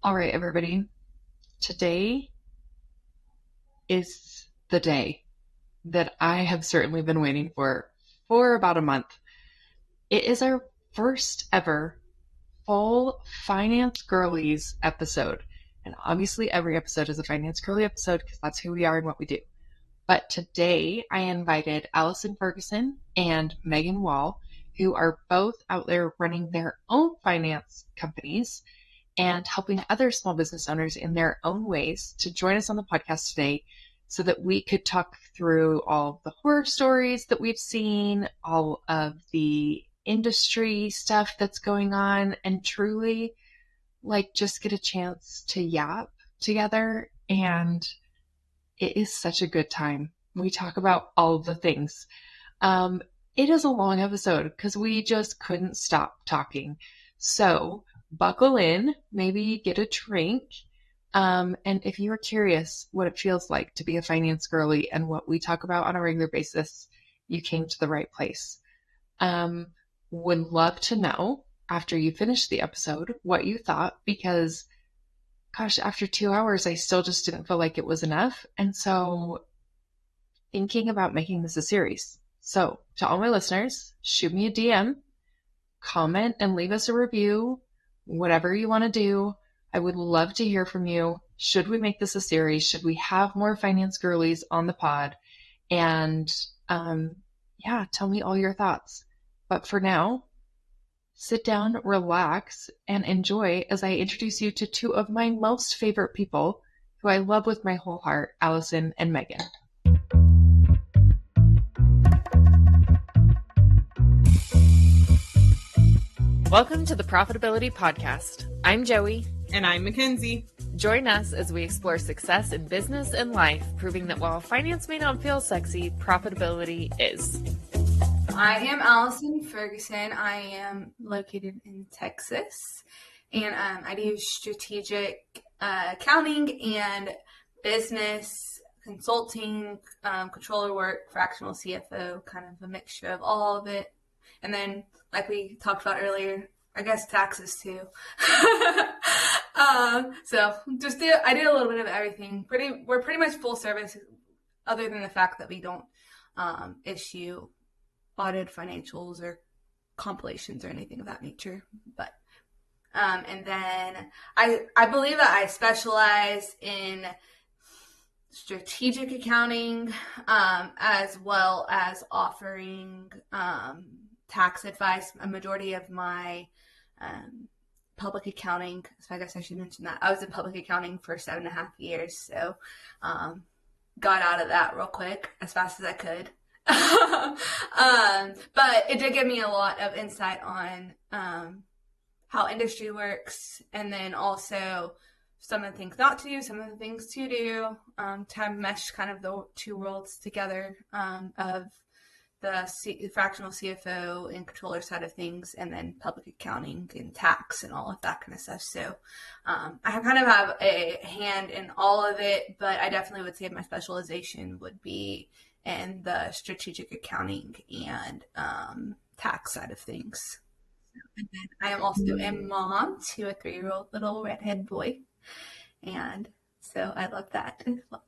All right, everybody. Today is the day that I have certainly been waiting for about a month. It is our first ever full Finance Girlies episode. And obviously, every episode is a Finance Girly episode because that's who we are and what we do. But today, I invited Allison Ferguson and Megan Wall, who are both out there running their own finance companies and helping other small business owners in their own ways to join us on the podcast today so that we could talk through all the horror stories that we've seen, all of the industry stuff that's going on, and truly just get a chance to yap together. And it is such a good time. We talk about all the things. It is a long episode because we just couldn't stop talking. So buckle in, maybe get a drink. And if you're curious what it feels like to be a finance girly and what we talk about on a regular basis, you came to the right place. Would love to know after you finish the episode what you thought, because gosh, after 2 hours, I still just didn't feel like it was enough. And so thinking about making this a series. So to all my listeners, shoot me a DM, comment and leave us a review, whatever you want to do. I would love to hear from you. Should we make this a series? Should we have more finance girlies on the pod? And tell me all your thoughts. But for now, sit down, relax, and enjoy as I introduce you to two of my most favorite people who I love with my whole heart, Allison and Megan. Welcome to the Profitability Podcast. I'm Joey. And I'm Mackenzie. Join us as we explore success in business and life, proving that while finance may not feel sexy, profitability is. I am Allison Ferguson. I am located in Texas, and I do strategic accounting and business consulting, controller work, fractional CFO, kind of a mixture of all of it. And then, like we talked about earlier, I guess taxes too. So I do a little bit of everything. We're pretty much full service, other than the fact that we don't issue audited financials or compilations or anything of that nature. But and then I believe that I specialize in strategic accounting, as well as offering tax advice. A majority of my public accounting, so I guess I should mention that I was in public accounting for 7.5 years, so got out of that real quick as fast as I could. But it did give me a lot of insight on how industry works, and then also some of the things not to do, some of the things to do, to mesh kind of the two worlds together, of the fractional CFO and controller side of things, and then public accounting and tax and all of that kind of stuff. So I kind of have a hand in all of it, but I definitely would say my specialization would be in the strategic accounting and tax side of things. And then I am also a mom to a 3-year-old little redhead boy, and so I love that as well.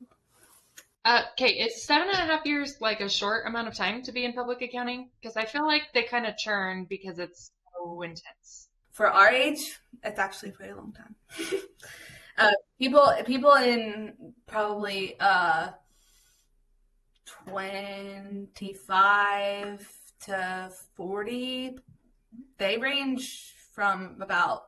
Okay, is 7.5 years like a short amount of time to be in public accounting? Because I feel like they kind of churn because it's so intense. For our age, it's actually a pretty long time. People in probably 25 to 40, they range from about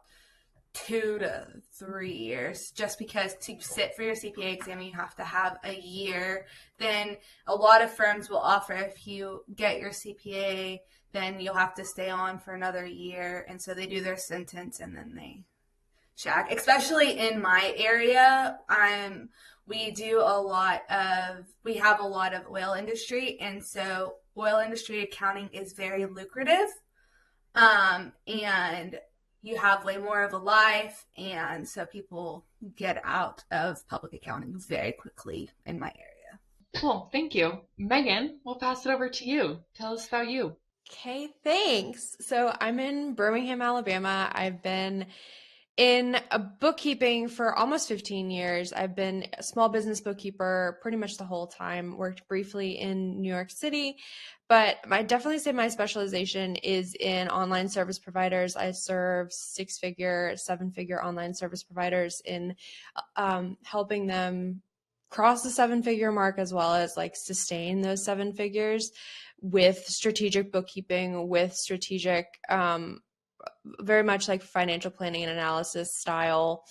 2 to 3 years, just because to sit for your CPA exam, you have to have a year. Then a lot of firms will offer, if you get your CPA, then you'll have to stay on for another year. And so they do their sentence and then they shag. Especially in my area, we have a lot of oil industry. And so oil industry accounting is very lucrative. And you have way more of a life, and so people get out of public accounting very quickly in my area. Cool, thank you. Megan, we'll pass it over to you. Tell us about you. Okay, thanks. So I'm in Birmingham, Alabama. I've been In a bookkeeping for almost 15 years. I've been a small business bookkeeper pretty much the whole time, worked briefly in New York City, but I definitely say my specialization is in online service providers. I serve 6-figure, 7-figure online service providers in helping them cross the 7-figure mark as well as like sustain those 7 figures with strategic bookkeeping, with strategic very much like financial planning and analysis style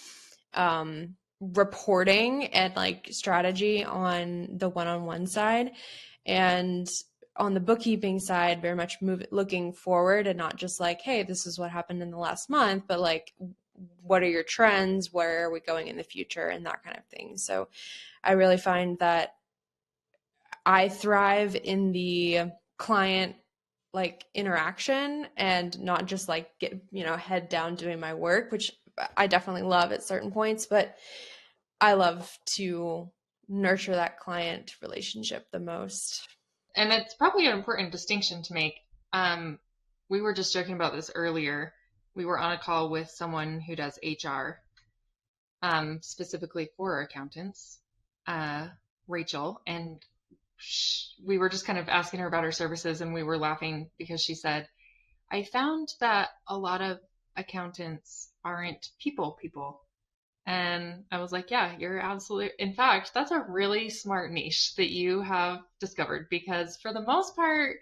reporting and like strategy on the one-on-one side, and on the bookkeeping side very much looking forward and not just like, hey, this is what happened in the last month, but like, what are your trends, where are we going in the future, and that kind of thing. So I really find that I thrive in the client like interaction and not just like get, head down doing my work, which I definitely love at certain points, but I love to nurture that client relationship the most. And it's probably an important distinction to make. Um, we were just joking about this earlier. We were on a call with someone who does HR, specifically for accountants, uh, Rachel, and we were just kind of asking her about her services, and we were laughing because she said, I found that a lot of accountants aren't people. And I was like, yeah, you're absolutely, in fact, that's a really smart niche that you have discovered because for the most part,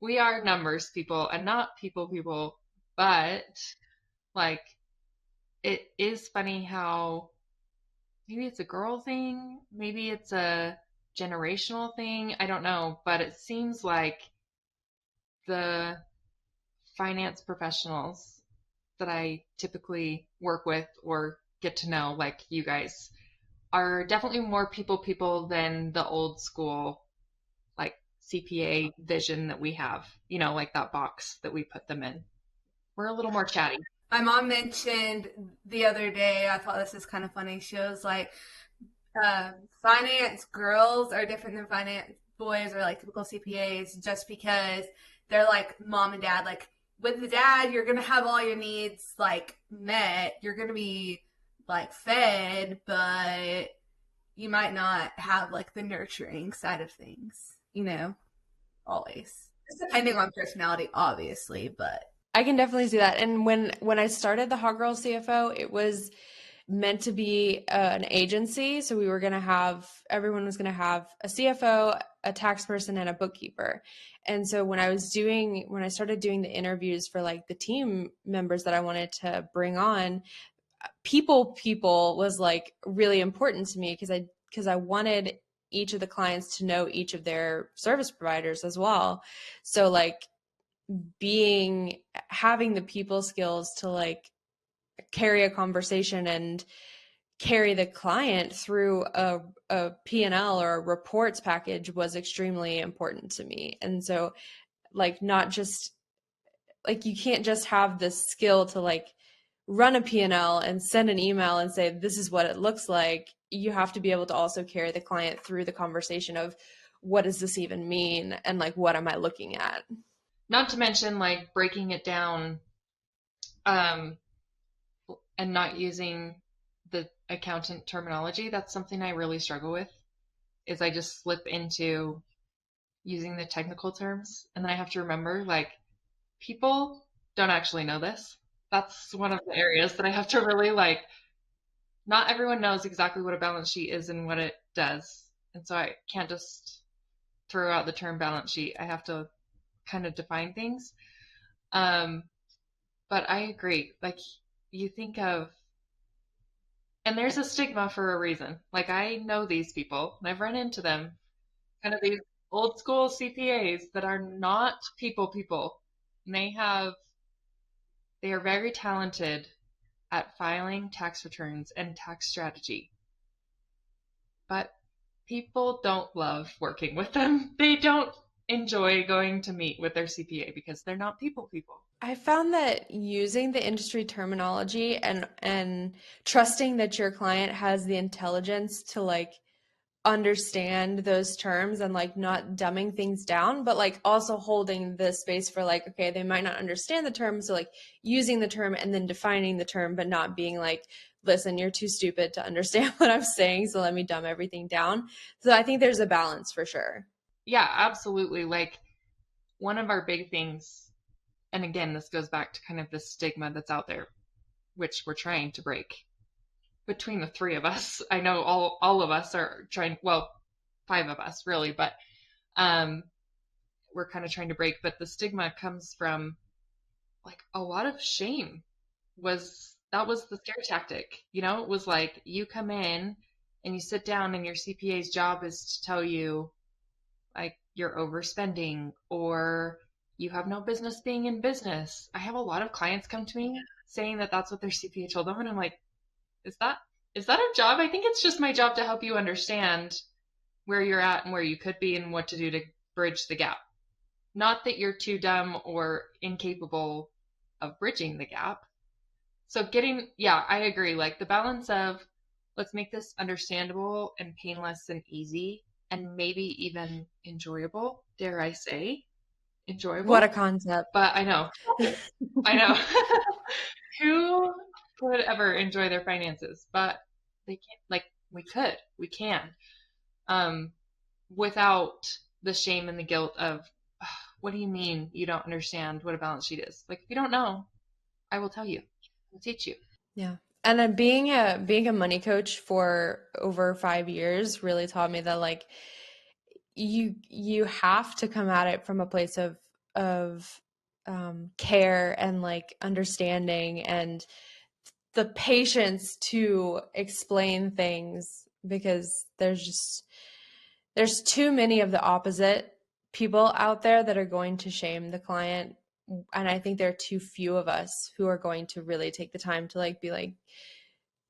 we are numbers people and not people. But like, it is funny how maybe it's a girl thing, maybe it's a generational thing. I don't know, but it seems like the finance professionals that I typically work with or get to know, like you guys, are definitely more people than the old school, like CPA vision that we have, like that box that we put them in. We're a little more chatty. My mom mentioned the other day, I thought this is kind of funny. She was like, finance girls are different than finance boys or like typical CPAs just because they're like mom and dad. Like with the dad, you're gonna have all your needs like met. You're gonna be like fed, but you might not have like the nurturing side of things, always. Just depending on personality, obviously, but I can definitely see that. And when I started the Hot Girl CFO, it was meant to be an agency. So we were going to have, everyone was going to have a CFO, a tax person, and a bookkeeper. And so when I started doing the interviews for like the team members that I wanted to bring on, people was like really important to me because I wanted each of the clients to know each of their service providers as well. So like having the people skills to like carry a conversation and carry the client through a P&L or a reports package was extremely important to me. And so like not just like you can't just have the skill to like run a P&L and send an email and say this is what it looks like. You have to be able to also carry the client through the conversation of what does this even mean and like what am I looking at? Not to mention like breaking it down, um, and not using the accountant terminology. That's something I really struggle with. Is I just slip into using the technical terms, and then I have to remember like people don't actually know this. That's one of the areas that I have to really like. Not everyone knows exactly what a balance sheet is and what it does, and so I can't just throw out the term balance sheet. I have to kind of define things. Um, but I agree. Like you think of, and there's a stigma for a reason. Like I know these people, and I've run into them, kind of these old school CPAs that are not people. And they are very talented at filing tax returns and tax strategy. But people don't love working with them. They don't enjoy going to meet with their CPA because they're not people. I found that using the industry terminology and trusting that your client has the intelligence to like understand those terms and like not dumbing things down, but like also holding the space for like, okay, they might not understand the term. So like using the term and then defining the term, but not being like, listen, you're too stupid to understand what I'm saying, so let me dumb everything down. So I think there's a balance for sure. Yeah, absolutely. Like one of our big things, and again, this goes back to kind of the stigma that's out there, which we're trying to break between the three of us. I know all of us are trying, well, five of us really, but um, we're kind of trying to break. But the stigma comes from like a lot of shame that was the scare tactic. You know, it was like you come in and you sit down and your CPA's job is to tell you like you're overspending or you have no business being in business. I have a lot of clients come to me saying that that's what their CPA told them, and I'm like, is that is that a job? I think it's just my job to help you understand where you're at and where you could be and what to do to bridge the gap. Not that you're too dumb or incapable of bridging the gap. So yeah, I agree. Like the balance of let's make this understandable and painless and easy and maybe even enjoyable, dare I say, What a enjoyable. concept. But I know. Who could ever enjoy their finances? But they can't, like, we can, um, without the shame and the guilt of, "Ugh, what do you mean you don't understand what a balance sheet is? Like, if you don't know, I will tell you, I'll teach you." Yeah. And being a money coach for over 5 years really taught me that like you have to come at it from a place of care and like understanding and the patience to explain things, because there's too many of the opposite people out there that are going to shame the client, and I think there are too few of us who are going to really take the time to like be like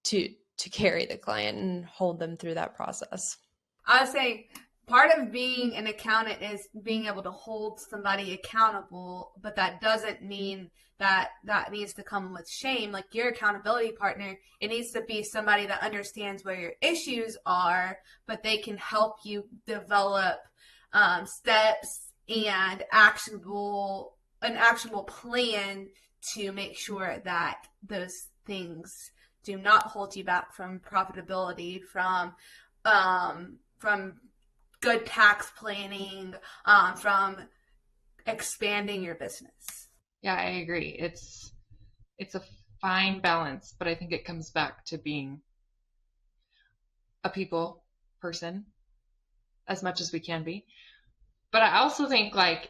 to carry the client and hold them through that process. I would say part of being an accountant is being able to hold somebody accountable, but that doesn't mean that that needs to come with shame. Like your accountability partner, it needs to be somebody that understands where your issues are, but they can help you develop steps and an actionable plan to make sure that those things do not hold you back from profitability, from good tax planning, from expanding your business. Yeah, I agree. It's a fine balance, but I think it comes back to being a people person as much as we can be. But I also think like,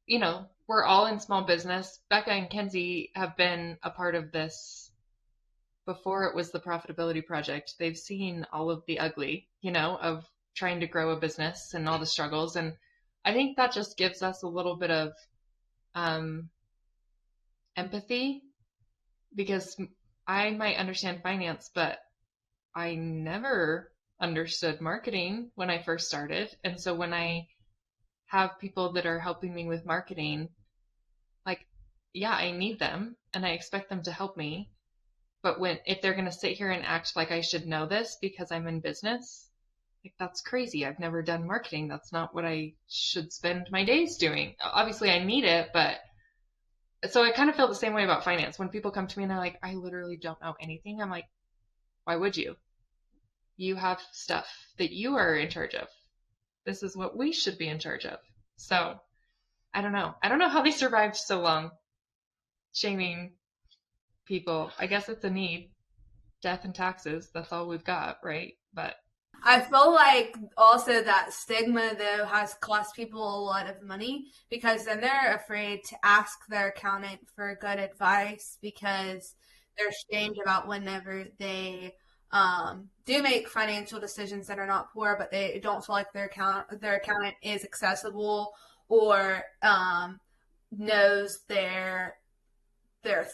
you know, we're all in small business. Becca and Kenzie have been a part of this before it was the profitability project. They've seen all of the ugly, you know, of trying to grow a business and all the struggles. And I think that just gives us a little bit of um, empathy because I might understand finance, but I never understood marketing when I first started. And so when I have people that are helping me with marketing, like, yeah, I need them and I expect them to help me. But if they're going to sit here and act like I should know this because I'm in business, like that's crazy. I've never done marketing. That's not what I should spend my days doing. Obviously, I need it, but so I kind of feel the same way about finance. When people come to me and they're like, I literally don't know anything, I'm like, why would you? You have stuff that you are in charge of. This is what we should be in charge of. So I don't know. I don't know how they survived so long shaming people. I guess it's a need. Death and taxes. That's all we've got, right? But I feel like also that stigma though has cost people a lot of money because then they're afraid to ask their accountant for good advice because they're shamed about whenever they do make financial decisions that are not poor, but they don't feel like their accountant is accessible or knows their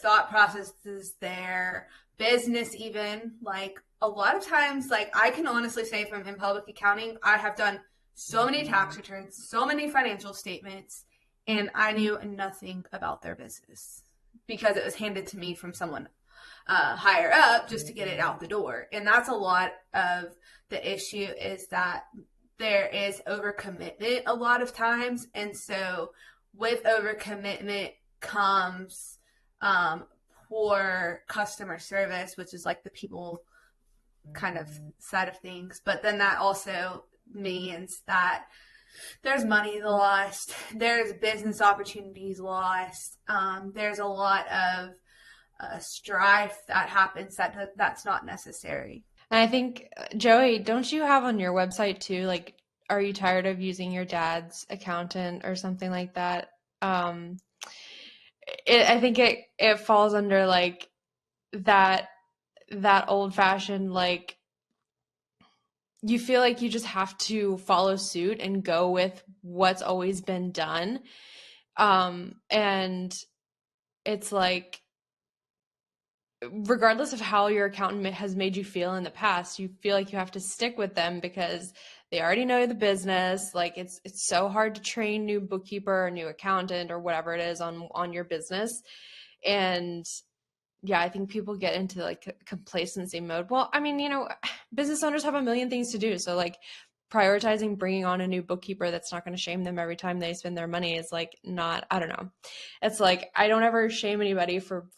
thought processes, their business even. Like a lot of times, like I can honestly say from in public accounting, I have done so many tax returns, so many financial statements, and I knew nothing about their business because it was handed to me from someone higher up just to get it out the door. And that's a lot of the issue, is that there is overcommitment a lot of times. And so with overcommitment comes poor customer service, which is like the people kind of side of things. But then that also means that there's money lost, there's business opportunities lost, there's a lot of strife that happens that's not necessary. And I think, Joey, don't you have on your website too, like, are you tired of using your dad's accountant or something like that? Um, I think it falls under like that old fashioned, like, you feel like you just have to follow suit and go with what's always been done. And it's like, regardless of how your accountant has made you feel in the past, you feel like you have to stick with them because they already know the business. Like, it's so hard to train new bookkeeper or new accountant or whatever it is on your business. And yeah, I think people get into like complacency mode. Well, I mean, business owners have a million things to do. So like, prioritizing bringing on a new bookkeeper that's not going to shame them every time they spend their money is like, not, I don't know. It's like, I don't ever shame anybody for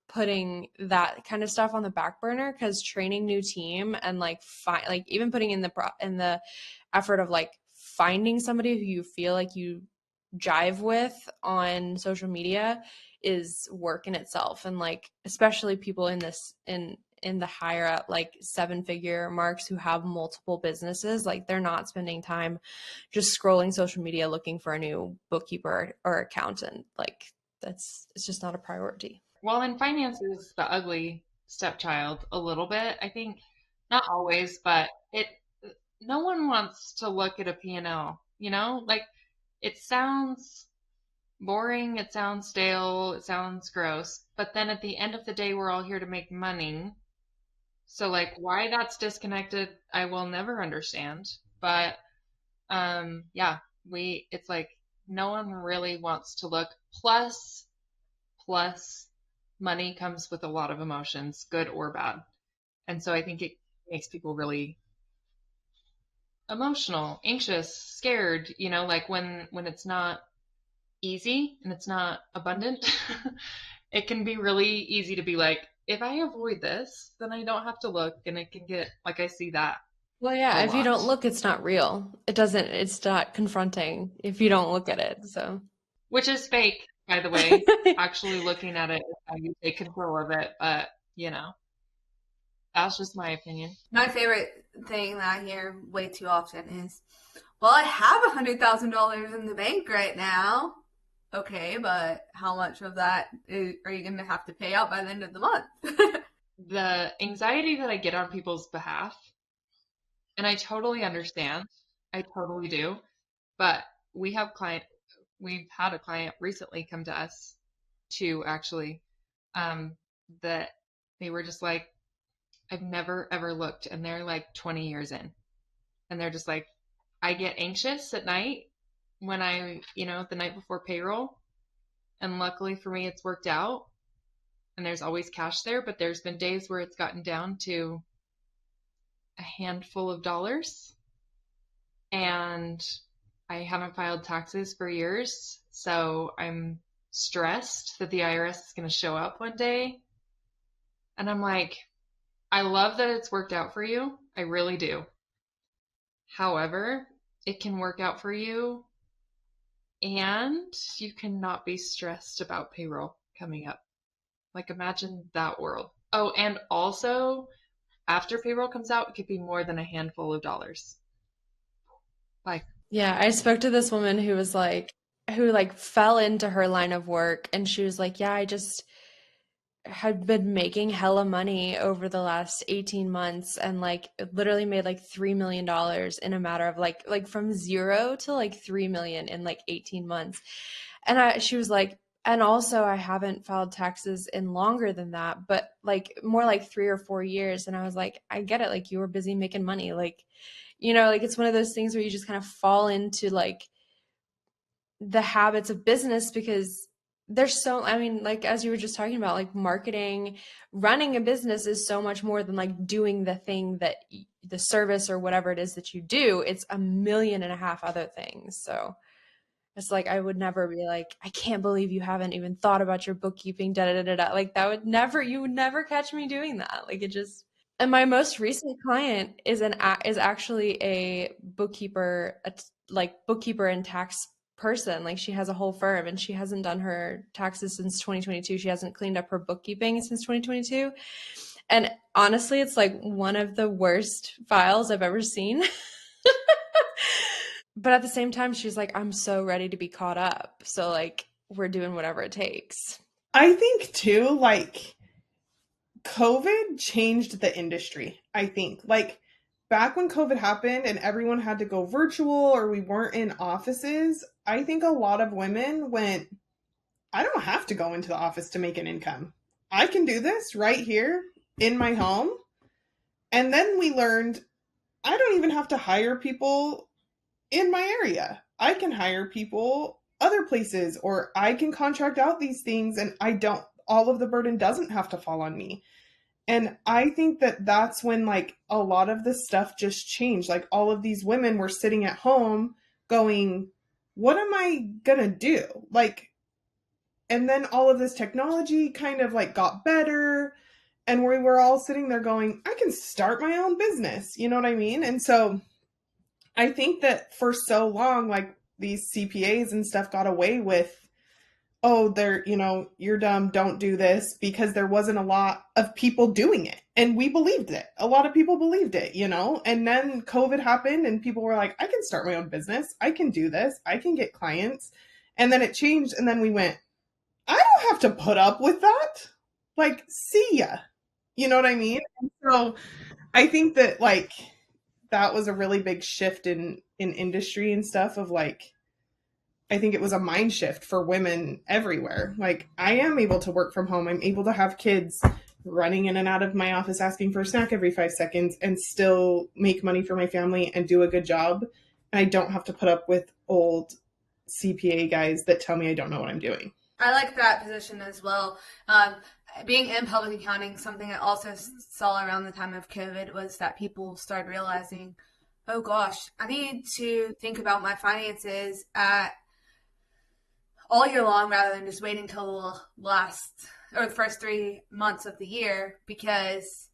putting that kind of stuff on the back burner, because training new team and like even putting in the effort of like finding somebody who you feel like you jive with on social media is work in itself. And like, especially people in the higher up, like 7-figure marks who have multiple businesses, like they're not spending time just scrolling social media looking for a new bookkeeper or accountant. Like, it's just not a priority. Well, and finance is the ugly stepchild a little bit. I think not always, but no one wants to look at a P&L, Like, it sounds boring, it sounds stale, it sounds gross, but then at the end of the day, we're all here to make money. So like, why that's disconnected, I will never understand. But yeah, it's like no one really wants to look. Plus money comes with a lot of emotions, good or bad. And so I think it makes people really emotional, anxious, scared, like when it's not easy and it's not abundant, it can be really easy to be like, if I avoid this, then I don't have to look, and it can get like, I see that Well, a yeah, if you lot. don't look, it's not real. It's not confronting if you don't look at it. So, Which is fake, by the way. Actually looking at it is how you take control of it, but that's just my opinion. My favorite thing that I hear way too often is, well, I have $100,000 in the bank right now. Okay, but how much of that are you going to have to pay out by the end of the month? The anxiety that I get on people's behalf, and I totally understand, I totally do, but we've had a client recently come to us to actually, that they were just like, I've never ever looked, and they're like 20 years in, and they're just like, I get anxious at night when the night before payroll, and luckily for me, it's worked out, and there's always cash there, but there's been days where it's gotten down to a handful of dollars, and I haven't filed taxes for years, so I'm stressed that the IRS is going to show up one day. And I'm like, I love that it's worked out for you. I really do. However, it can work out for you, and you cannot be stressed about payroll coming up. Like, imagine that world. Oh, and also, after payroll comes out, it could be more than a handful of dollars. Bye. yeah, I spoke to this woman who like fell into her line of work, and she was like, yeah, I just had been making hella money over the last 18 months and like literally made like $3 million in a matter of like from zero to like 3 million in like 18 months. And she was like, and also I haven't filed taxes in longer than that, but like more like 3 or 4 years. And I was like, I get it. Like, you were busy making money. Like, like it's one of those things where you just kind of fall into like the habits of business because there's so, I mean, like, as you were just talking about, like, marketing, running a business is so much more than like doing the thing that the service or whatever it is that you do. It's a million and a half other things. So it's like, I would never be like, I can't believe you haven't even thought about your bookkeeping, da da da da. Like, that would never, you would never catch me doing that. Like, it just, and my most recent client is actually a bookkeeper, like bookkeeper and tax person. Like, she has a whole firm and she hasn't done her taxes since 2022. She hasn't cleaned up her bookkeeping since 2022. And honestly, it's like one of the worst files I've ever seen. But at the same time, she's like, I'm so ready to be caught up. So like, we're doing whatever it takes. I think too, like, COVID changed the industry. I think, like, back when COVID happened and everyone had to go virtual or we weren't in offices, I think a lot of women went, I don't have to go into the office to make an income. I can do this right here in my home. And then we learned I don't even have to hire people in my area. I can hire people other places, or I can contract out these things and all of the burden doesn't have to fall on me. And I think that that's when, like, a lot of this stuff just changed. Like, all of these women were sitting at home going, what am I gonna do? Like, and then all of this technology kind of like got better. And we were all sitting there going, I can start my own business. You know what I mean? And so I think that for so long, like, these CPAs and stuff got away with, oh, you're dumb, don't do this, because there wasn't a lot of people doing it. And we believed it. A lot of people believed it, And then COVID happened and people were like, I can start my own business. I can do this. I can get clients. And then it changed. And then we went, I don't have to put up with that. Like, see ya. You know what I mean? And so I think that, like, that was a really big shift in industry and stuff of, like, I think it was a mind shift for women everywhere. Like, I am able to work from home. I'm able to have kids running in and out of my office asking for a snack every 5 seconds and still make money for my family and do a good job. And I don't have to put up with old CPA guys that tell me I don't know what I'm doing. I like that position as well. Being in public accounting, something I also saw around the time of COVID was that people started realizing, oh gosh, I need to think about my finances at all year long rather than just waiting till the first 3 months of the year, because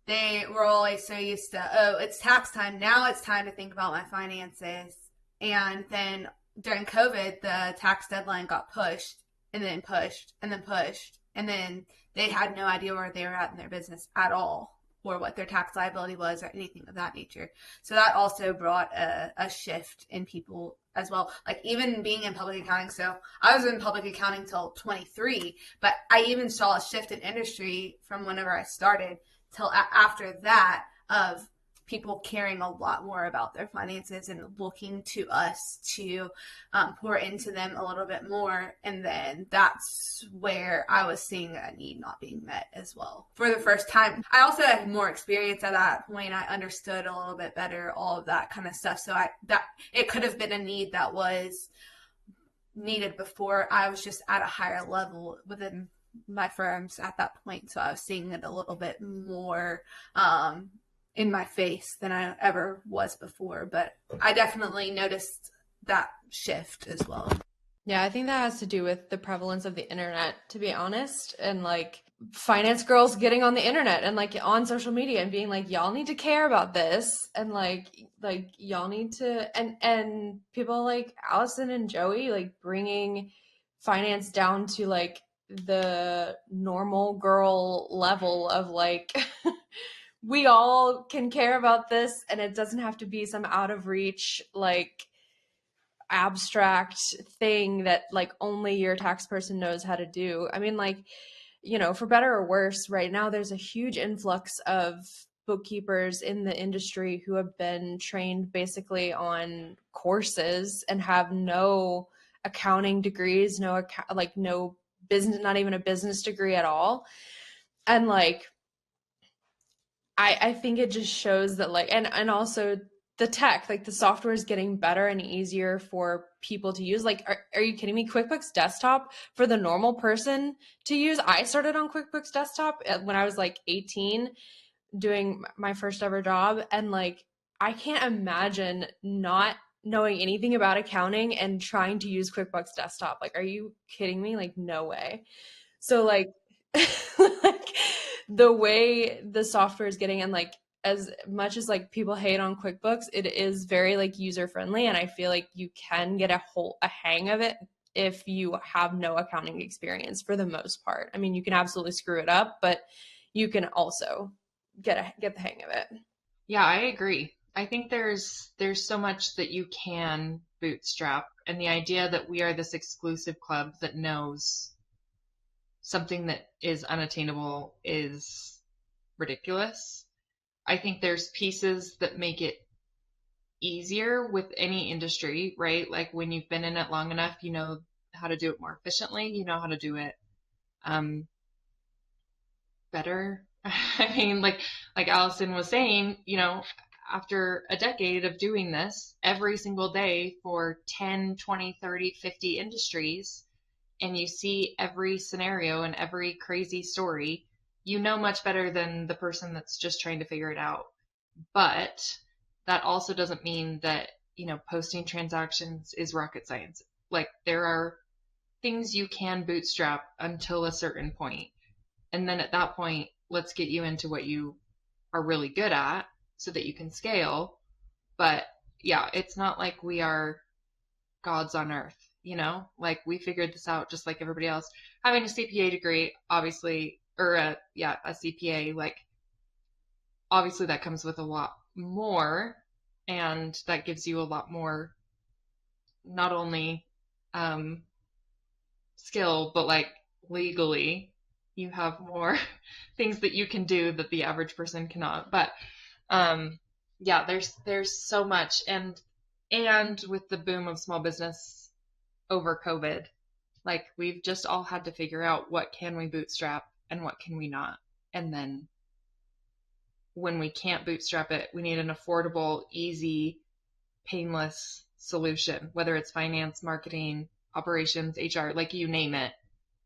they were always so used to, oh, it's tax time. Now it's time to think about my finances. And then during COVID, the tax deadline got pushed and then pushed and then pushed. And then they had no idea where they were at in their business at all, or what their tax liability was, or anything of that nature. So that also brought a shift in people as well. Like, even being in public accounting. So I was in public accounting till 23, but I even saw a shift in industry from whenever I started till after that, of people caring a lot more about their finances and looking to us to pour into them a little bit more. And then that's where I was seeing a need not being met as well for the first time. I also had more experience at that point. I understood a little bit better all of that kind of stuff. So that it could have been a need that was needed before. I was just at a higher level within my firms at that point. So I was seeing it a little bit more in my face than I ever was before. But I definitely noticed that shift as well. Yeah, I think that has to do with the prevalence of the internet, to be honest, and like finance girls getting on the internet and like on social media and being like, y'all need to care about this, and like y'all need to, and people like Allison and Joey like bringing finance down to like the normal girl level of like we all can care about this, and it doesn't have to be some out of reach like abstract thing that like only your tax person knows how to do. I mean, like, for better or worse, right now there's a huge influx of bookkeepers in the industry who have been trained basically on courses and have no accounting degrees, no business, not even a business degree at all. And like I think it just shows that like, and also the tech, like the software is getting better and easier for people to use. Like, are you kidding me? QuickBooks Desktop for the normal person to use. I started on QuickBooks Desktop when I was like 18 doing my first ever job. And like, I can't imagine not knowing anything about accounting and trying to use QuickBooks Desktop. Like, are you kidding me? Like, no way. So like, like the way the software is getting, and like as much as like people hate on QuickBooks, it is very like user friendly, and I feel like you can get a hang of it if you have no accounting experience for the most part. I mean, you can absolutely screw it up, but you can also get the hang of it. Yeah, I agree. I think there's so much that you can bootstrap, and the idea that we are this exclusive club that knows something that is unattainable is ridiculous. I think there's pieces that make it easier with any industry, right? Like when you've been in it long enough, you know how to do it more efficiently, you know how to do it better. I mean, like Allison was saying, you know, after a decade of doing this every single day for 10, 20, 30, 50 industries, and you see every scenario and every crazy story, you know much better than the person that's just trying to figure it out. But that also doesn't mean that, you know, posting transactions is rocket science. Like there are things you can bootstrap until a certain point. And then at that point, let's get you into what you are really good at so that you can scale. But yeah, it's not like we are gods on earth, you know? Like we figured this out just like everybody else. Having a CPA degree, obviously, or a CPA, like obviously that comes with a lot more, and that gives you a lot more, not only skill, but like legally you have more things that you can do that the average person cannot. But yeah, there's so much, and with the boom of small business over COVID, like we've just all had to figure out what can we bootstrap and what can we not. And then when we can't bootstrap it, we need an affordable, easy, painless solution, whether it's finance, marketing, operations, HR, like you name it.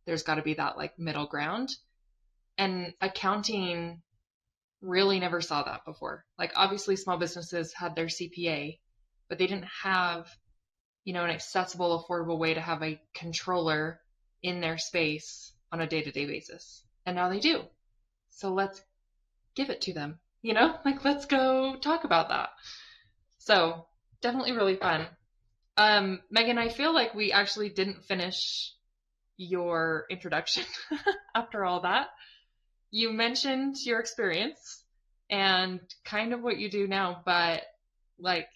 There's got to be that like middle ground. And accounting really never saw that before. Like obviously small businesses had their CPA, but they didn't have, you know, an accessible, affordable way to have a controller in their space on a day-to-day basis. And now they do. So let's give it to them, you know, like let's go talk about that. So definitely really fun. Megan, I feel like we actually didn't finish your introduction after all that. You mentioned your experience and kind of what you do now, but like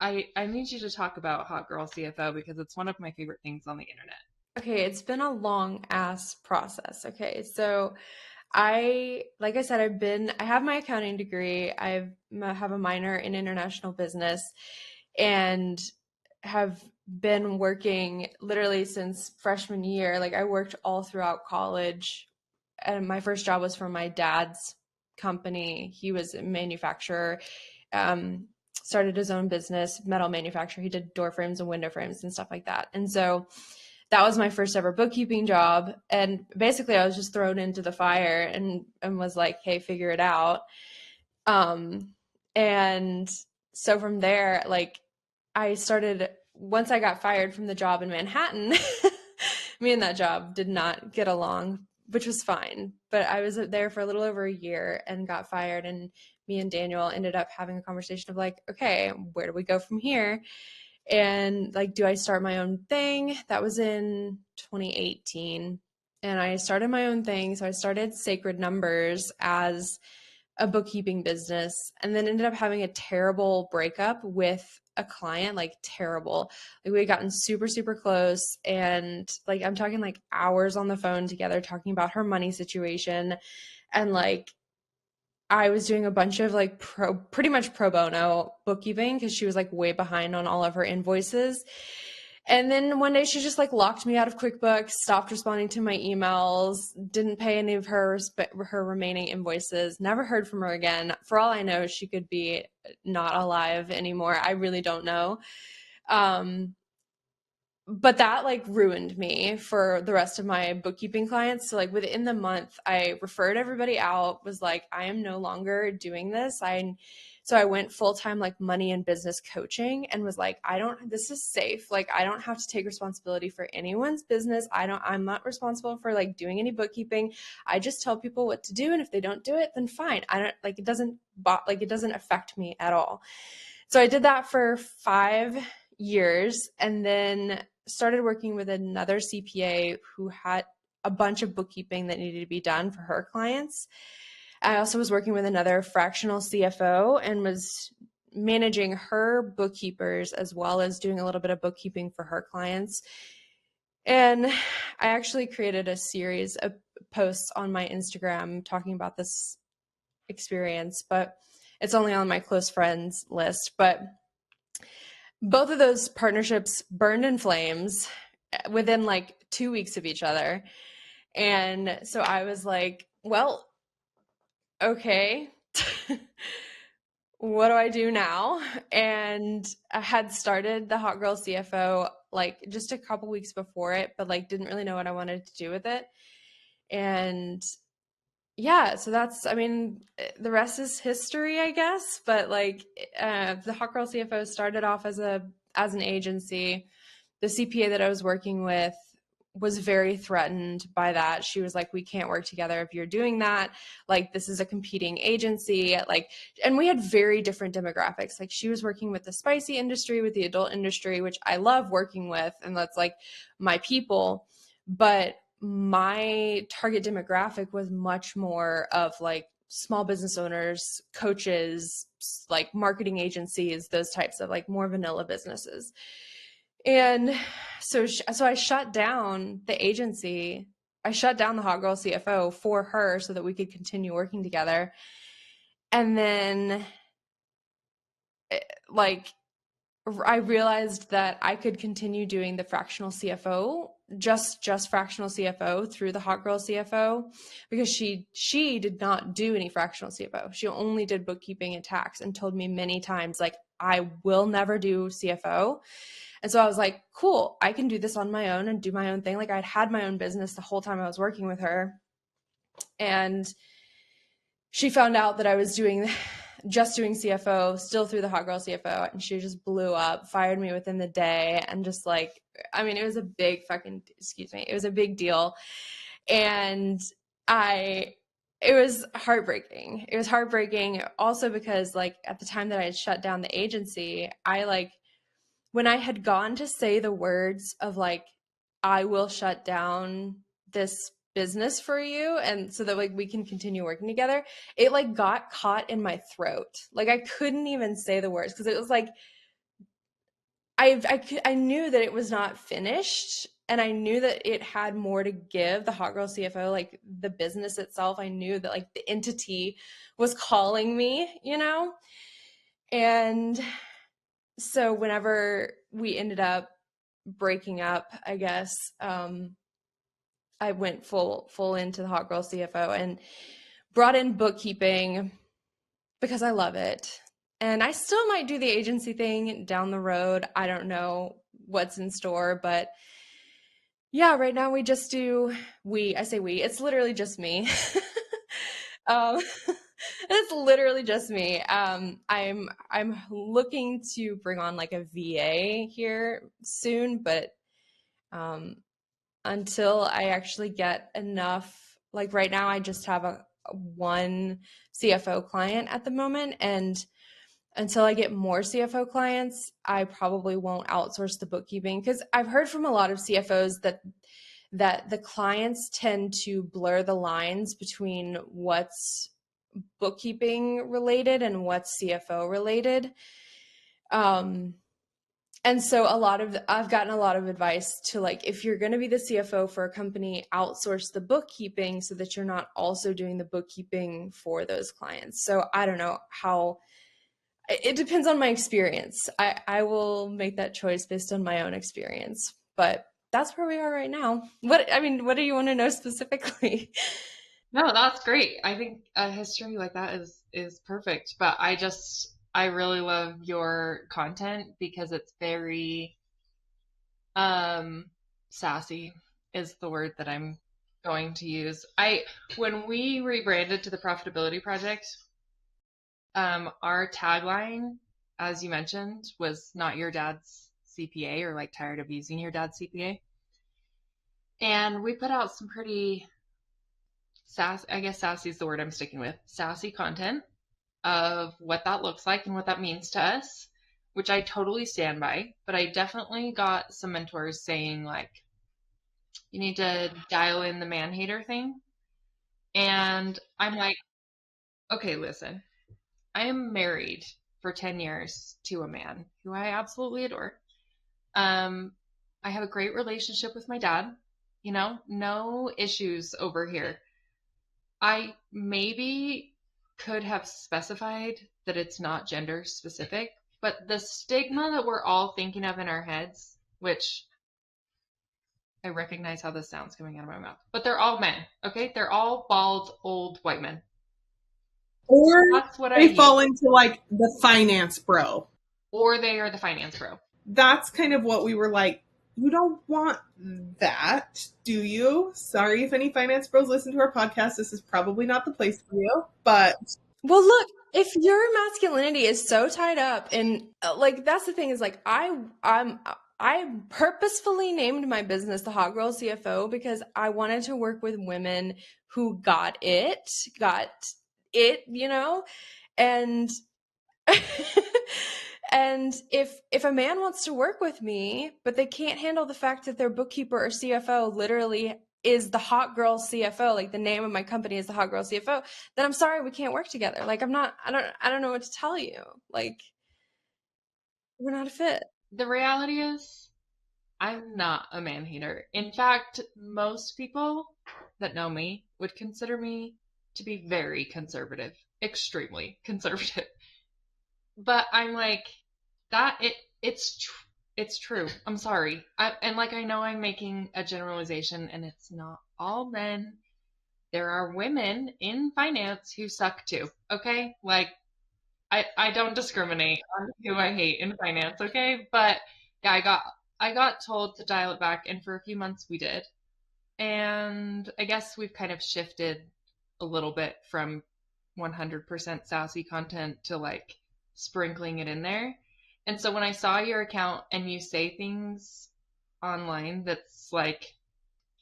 I need you to talk about Hot Girl CFO because it's one of my favorite things on the internet. Okay, it's been a long ass process. Okay, so like I said, I have my accounting degree. I have a minor in international business and have been working literally since freshman year. Like I worked all throughout college, and my first job was for my dad's company. He was a manufacturer, started his own business, metal manufacturer. He did door frames and window frames and stuff like that. And so that was my first ever bookkeeping job. And basically I was just thrown into the fire and was like, hey, figure it out. And so from there, like I started, once I got fired from the job in Manhattan, me and that job did not get along, which was fine. But I was there for a little over a year and got fired. And me and Daniel ended up having a conversation of like, okay, where do we go from here? And like, do I start my own thing? That was in 2018. And I started my own thing. So I started Sacred Numbers as a bookkeeping business, and then ended up having a terrible breakup with a client, like terrible. Like we had gotten super, super close. And like, I'm talking like hours on the phone together, talking about her money situation. And like, I was doing a bunch of like pretty much pro bono bookkeeping because she was like way behind on all of her invoices. And then one day she just like locked me out of QuickBooks, stopped responding to my emails, didn't pay any of her remaining invoices, never heard from her again. For all I know, she could be not alive anymore. I really don't know. But that like ruined me for the rest of my bookkeeping clients. So like within the month, I referred everybody out, was like, I am no longer doing this. So I went full-time like money and business coaching and was like, this is safe. Like I don't have to take responsibility for anyone's business. I'm not responsible for like doing any bookkeeping. I just tell people what to do. And if they don't do it, then fine. It doesn't affect me at all. So I did that for 5 years and then started working with another CPA who had a bunch of bookkeeping that needed to be done for her clients. I also was working with another fractional CFO and was managing her bookkeepers as well as doing a little bit of bookkeeping for her clients. And I actually created a series of posts on my Instagram talking about this experience, but it's only on my close friends list. But both of those partnerships burned in flames within like 2 weeks of each other. And so I was like, well, okay, what do I do now? And I had started the Hot Girl CFO like just a couple weeks before it, but like didn't really know what I wanted to do with it. And yeah, so the rest is history, I guess. But like the Hot Girl CFO started off as an agency. The CPA that I was working with was very threatened by that. She was like, we can't work together if you're doing that. Like, this is a competing agency. Like, and we had very different demographics. Like, she was working with the spicy industry, with the adult industry, which I love working with. And that's like my people. But my target demographic was much more of like small business owners, coaches, like marketing agencies, those types of like more vanilla businesses. And so I shut down the agency. I shut down the Hot Girl CFO for her so that we could continue working together. And then like I realized that I could continue doing the fractional CFO, just fractional CFO through the Hot Girl CFO, because she did not do any fractional CFO. She only did bookkeeping and tax and told me many times, like, I will never do CFO. And so I was like, cool, I can do this on my own and do my own thing. Like I'd had my own business the whole time I was working with her. And she found out that I was doing CFO still through the Hot Girl CFO. And she just blew up, fired me within the day. And just like, it was a big it was a big deal. And it was heartbreaking. It was heartbreaking also because like at the time that I had shut down the agency, when I had gone to say the words of like, I will shut down this business for you and so that like we can continue working together, it like got caught in my throat. Like I couldn't even say the words because it was like I knew that it was not finished and I knew that it had more to give. The Hot Girl CFO, like the business itself, I knew that like the entity was calling me, And so whenever we ended up breaking up, I guess, I went full into the Hot Girl CFO and brought in bookkeeping because I love it. And I still might do the agency thing down the road. I don't know what's in store, but yeah, right now we just do I say we, it's literally just me. It's literally just me. I'm looking to bring on like a VA here soon, but until I actually get enough, like right now I just have a one CFO client at the moment, and until I get more CFO clients, I probably won't outsource the bookkeeping because I've heard from a lot of CFOs that the clients tend to blur the lines between what's bookkeeping related and what's CFO related. And so I've gotten a lot of advice to like, if you're going to be the CFO for a company, outsource the bookkeeping so that you're not also doing the bookkeeping for those clients. So I don't know how It depends on my experience. I will make that choice based on my own experience. But that's where we are right now. What do you want to know specifically? No, that's great. I think a history like that is perfect. But I really love your content because it's very um sassy is the word that I'm going to use. I When we rebranded to the Profitability Project, our tagline, as you mentioned, was not your dad's CPA, or like tired of using your dad's CPA. And we put out some pretty I guess sassy is the word I'm sticking with. Sassy content of what that looks like and what that means to us, which I totally stand by. But I definitely got some mentors saying, like, you need to dial in the man hater thing. And I'm like, okay, listen, I am married for 10 years to a man who I absolutely adore. Um, I have a great relationship with my dad, no issues over here. I maybe could have specified that it's not gender specific, but the stigma that we're all thinking of in our heads, which I recognize how this sounds coming out of my mouth, but they're all men, okay? They're all bald, old white men. Or That's what I they use. fall into like the finance bro. Or they are the finance bro. That's kind of what we were like, you don't want that, do you? Sorry if any finance bros listen to our podcast. This is probably not the place for you, but Well, look, if your masculinity is so tied up in like that's the thing is like I purposefully named my business the Hot Girl CFO because I wanted to work with women who got it, and and if a man wants to work with me, but they can't handle the fact that their bookkeeper or CFO literally is the Hot Girl CFO, like the name of my company is the Hot Girl CFO, then I'm sorry, we can't work together. Like I don't know what to tell you. Like we're not a fit. The reality is, I'm not a man hater. In fact, most people that know me would consider me to be very conservative, extremely conservative. But I'm like, that it's true. I'm sorry. And like, I know I'm making a generalization, and it's not all men. There are women in finance who suck too. Okay, like, I don't discriminate on who I hate in finance. Okay, but yeah, I got told to dial it back, and for a few months we did. And I guess we've kind of shifted a little bit from 100% sassy content to like sprinkling it in there. And so when I saw your account and you say things online that's like,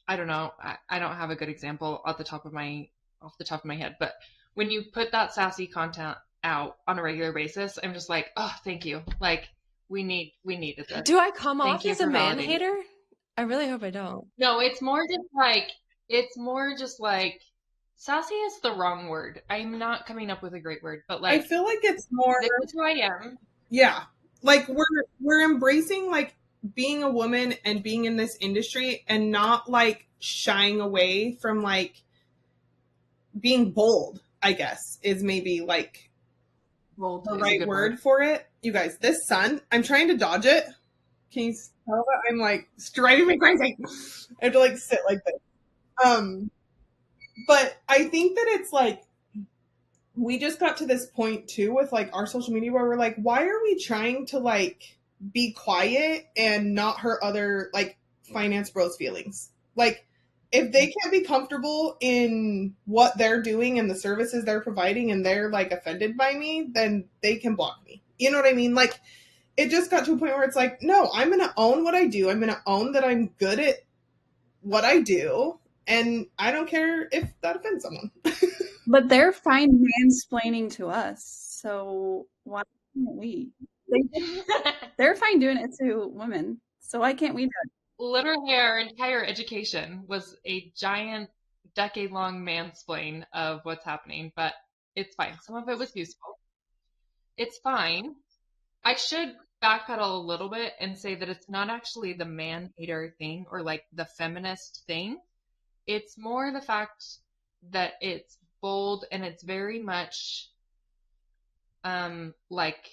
I don't know, I don't have a good example off the top of my head, but when you put that sassy content out on a regular basis, I'm just like, oh, thank you. Like, we needed this. Do I come Thank off you as a for man validating. hater? I really hope I don't. No, it's more just like sassy is the wrong word. I'm not coming up with a great word, but I like, feel like it's more, this is who I am. yeah, like we're embracing like being a woman and being in this industry and not like shying away from like being bold, I guess, is maybe like Bold the is a right good word word. for it. You guys, this sun, I'm trying to dodge it. Can you tell that I'm like it's driving me crazy? I have to like sit like this. But I think that it's like we just got to this point too with like our social media where we're like, why are we trying to like be quiet and not hurt other like finance bros feelings? Like if they can't be comfortable in what they're doing and the services they're providing and they're like offended by me, then they can block me. You know what I mean? Like it just got to a point where it's like, no, I'm going to own what I do. I'm going to own that I'm good at what I do. And I don't care if that offends someone. But they're fine mansplaining to us, so why can't we? They're fine doing it to women, so why can't we do it? Literally, our entire education was a giant decade-long mansplain of what's happening, but it's fine. Some of it was useful. It's fine. I should backpedal a little bit and say that it's not actually the man hater thing or like the feminist thing. It's more the fact that it's bold and it's very much like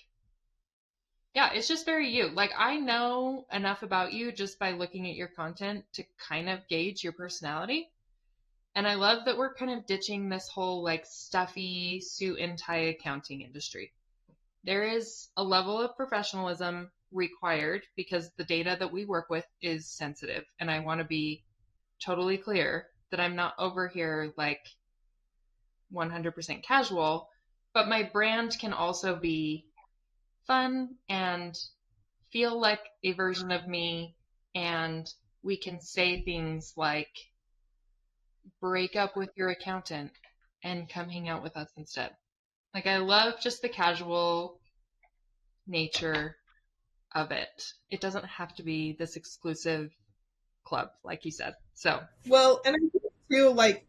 Yeah, it's just very you. Like, I know enough about you just by looking at your content to kind of gauge your personality. And I love that we're kind of ditching this whole like stuffy suit and tie accounting industry. There is a level of professionalism required because the data that we work with is sensitive. And I want to be totally clear that I'm not over here like 100% casual, but my brand can also be fun and feel like a version of me. And we can say things like, break up with your accountant and come hang out with us instead. Like, I love just the casual nature of it. It doesn't have to be this exclusive club, like you said. So, Well, and I think too, like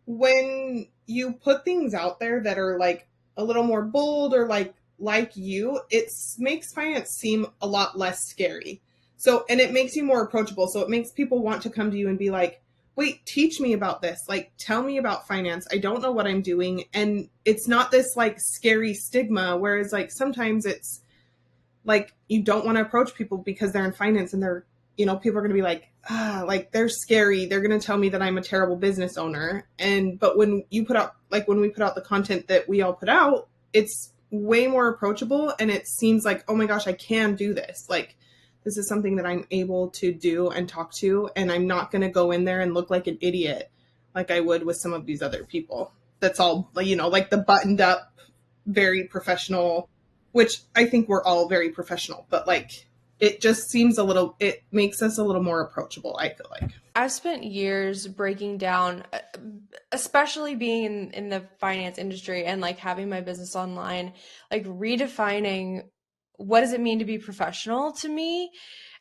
when you put things out there that are like a little more bold or like you, it makes finance seem a lot less scary. So, and it makes you more approachable. So it makes people want to come to you and be like, wait, teach me about this. Like, tell me about finance. I don't know what I'm doing. And it's not this like scary stigma. Whereas like sometimes it's like you don't want to approach people because they're in finance and they're, people are going to be like, like they're scary, they're going to tell me that I'm a terrible business owner. And but when you put out, like when we put out the content that we all put out, it's way more approachable and it seems like, oh my gosh, I can do this. Like this is something that I'm able to do and talk to, and I'm not going to go in there and look like an idiot like I would with some of these other people. That's all, like the buttoned up, very professional, which I think we're all very professional, but like it just seems it makes us a little more approachable, I feel like. I've spent years breaking down, especially being in the finance industry and like having my business online, like redefining what does it mean to be professional to me?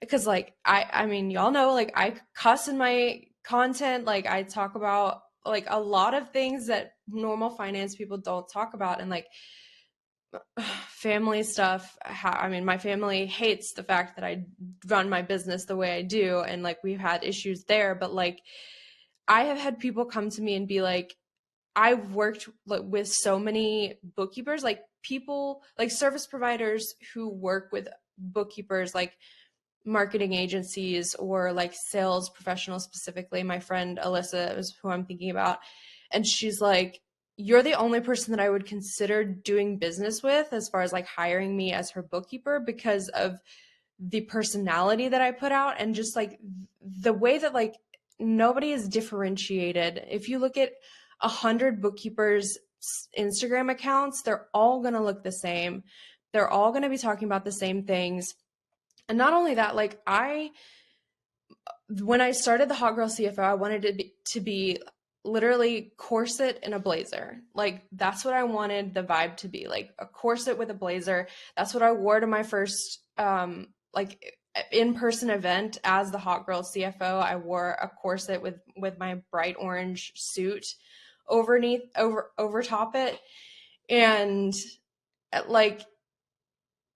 Because like I mean, y'all know, like I cuss in my content, like I talk about like a lot of things that normal finance people don't talk about, and like family stuff. I mean, my family hates the fact that I run my business the way I do, and like we've had issues there. But like, I have had people come to me and be like, I've worked with so many bookkeepers, like people, like service providers who work with bookkeepers, like marketing agencies or like sales professionals specifically. My friend Alyssa is who I'm thinking about. And she's like, you're the only person that I would consider doing business with as far as like hiring me as her bookkeeper because of the personality that I put out and just like the way that like nobody is differentiated. If you look at 100 bookkeepers' Instagram accounts, they're all going to look the same. They're all going to be talking about the same things. And not only that, like when I started the Hot Girl CFO, I wanted it to be literally corset and a blazer. Like that's what I wanted the vibe to be, like a corset with a blazer. That's what I wore to my first like in-person event as the Hot Girl CFO. I wore a corset with my bright orange suit over top it. And like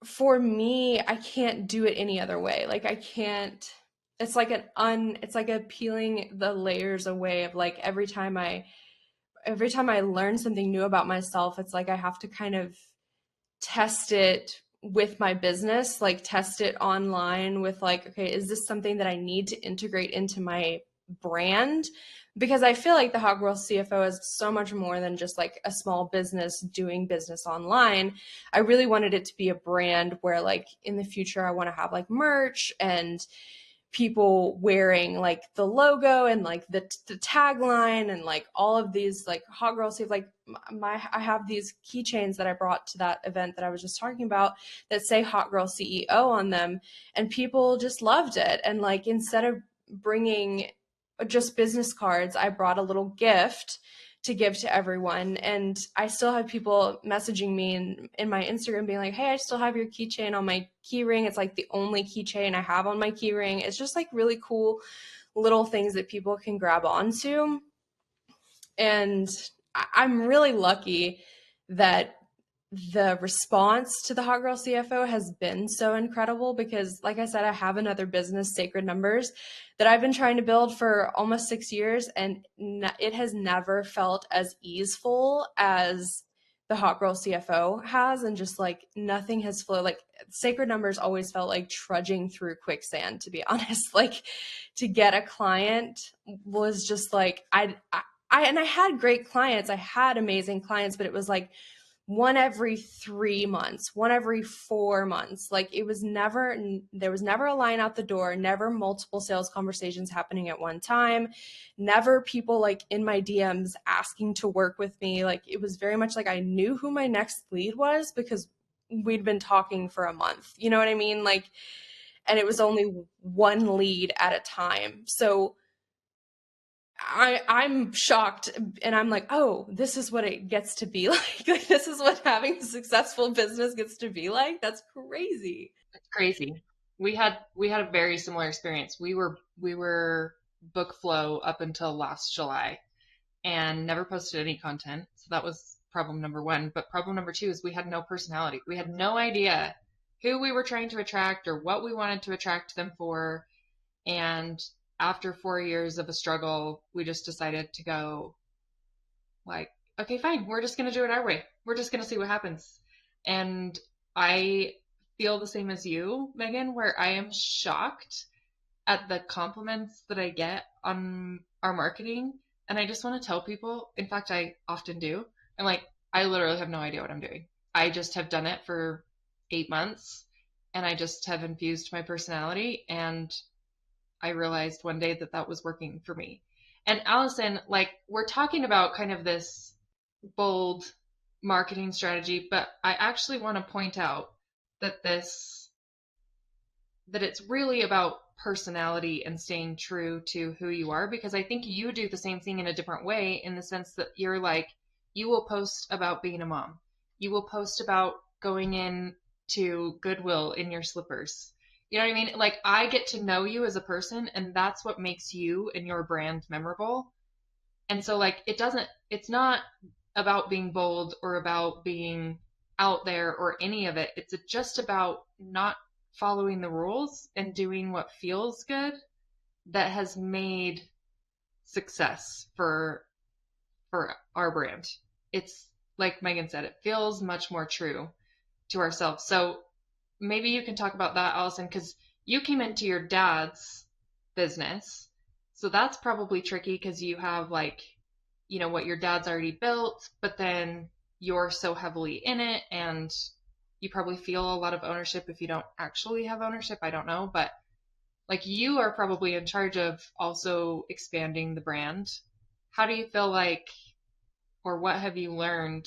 for me, I can't do it any other way. Like I can't, it's like a peeling the layers away of like every time I learn something new about myself, it's like I have to kind of test it with my business, like test it online with like, okay, is this something that I need to integrate into my brand? Because I feel like the Hot Girl CFO is so much more than just like a small business doing business online. I really wanted it to be a brand where like in the future I want to have like merch and people wearing like the logo and like the tagline and like all of these like Hot Girl Safe, like I have these keychains that I brought to that event that I was just talking about that say Hot Girl CEO on them, and people just loved it. And like instead of bringing just business cards, I brought a little gift to give to everyone. And I still have people messaging me in my Instagram being like, hey, I still have your keychain on my key ring. It's like the only keychain I have on my key ring. It's just like really cool little things that people can grab onto. And I'm really lucky that the response to the Hot Girl CFO has been so incredible because, like I said, I have another business, Sacred Numbers, that I've been trying to build for almost 6 years, and it has never felt as easeful as the hot girl CFO has, and just like nothing has flowed. Like Sacred Numbers always felt like trudging through quicksand, to be honest. Like to get a client was just like and I had great clients. I had amazing clients, but it was like one every 3 months, one every 4 months. Like there was never a line out the door, never multiple sales conversations happening at one time, never people like in my DMs asking to work with me. Like it was very much like I knew who my next lead was because we'd been talking for a month. You know what I mean? Like, and it was only one lead at a time. So I'm shocked, and I'm like, oh, this is what it gets to be like. Like this is what having a successful business gets to be like. That's crazy. It's crazy. We had a very similar experience. We were book flow up until last July and never posted any content. So that was problem number one. But problem number two is we had no personality. We had no idea who we were trying to attract or what we wanted to attract them for. And after 4 years of a struggle, we just decided to go like, okay, fine. We're just going to do it our way. We're just going to see what happens. And I feel the same as you, Megan, where I am shocked at the compliments that I get on our marketing. And I just want to tell people, in fact, I often do. I'm like, I literally have no idea what I'm doing. I just have done it for 8 months and I just have infused my personality. And I realized one day that that was working for me. And Allison, like, we're talking about kind of this bold marketing strategy, but I actually want to point out that it's really about personality and staying true to who you are, because I think you do the same thing in a different way, in the sense that you're like, you will post about being a mom. You will post about going in to Goodwill in your slippers. You know what I mean? Like, I get to know you as a person, and that's what makes you and your brand memorable. And so, like, it's not about being bold or about being out there or any of it. It's just about not following the rules and doing what feels good that has made success for our brand. It's like Megan said, it feels much more true to ourselves. So maybe you can talk about that, Allison, because you came into your dad's business. So that's probably tricky because you have like, you know, what your dad's already built, but then you're so heavily in it and you probably feel a lot of ownership if you don't actually have ownership. I don't know, but like you are probably in charge of also expanding the brand. How do you feel like, or what have you learned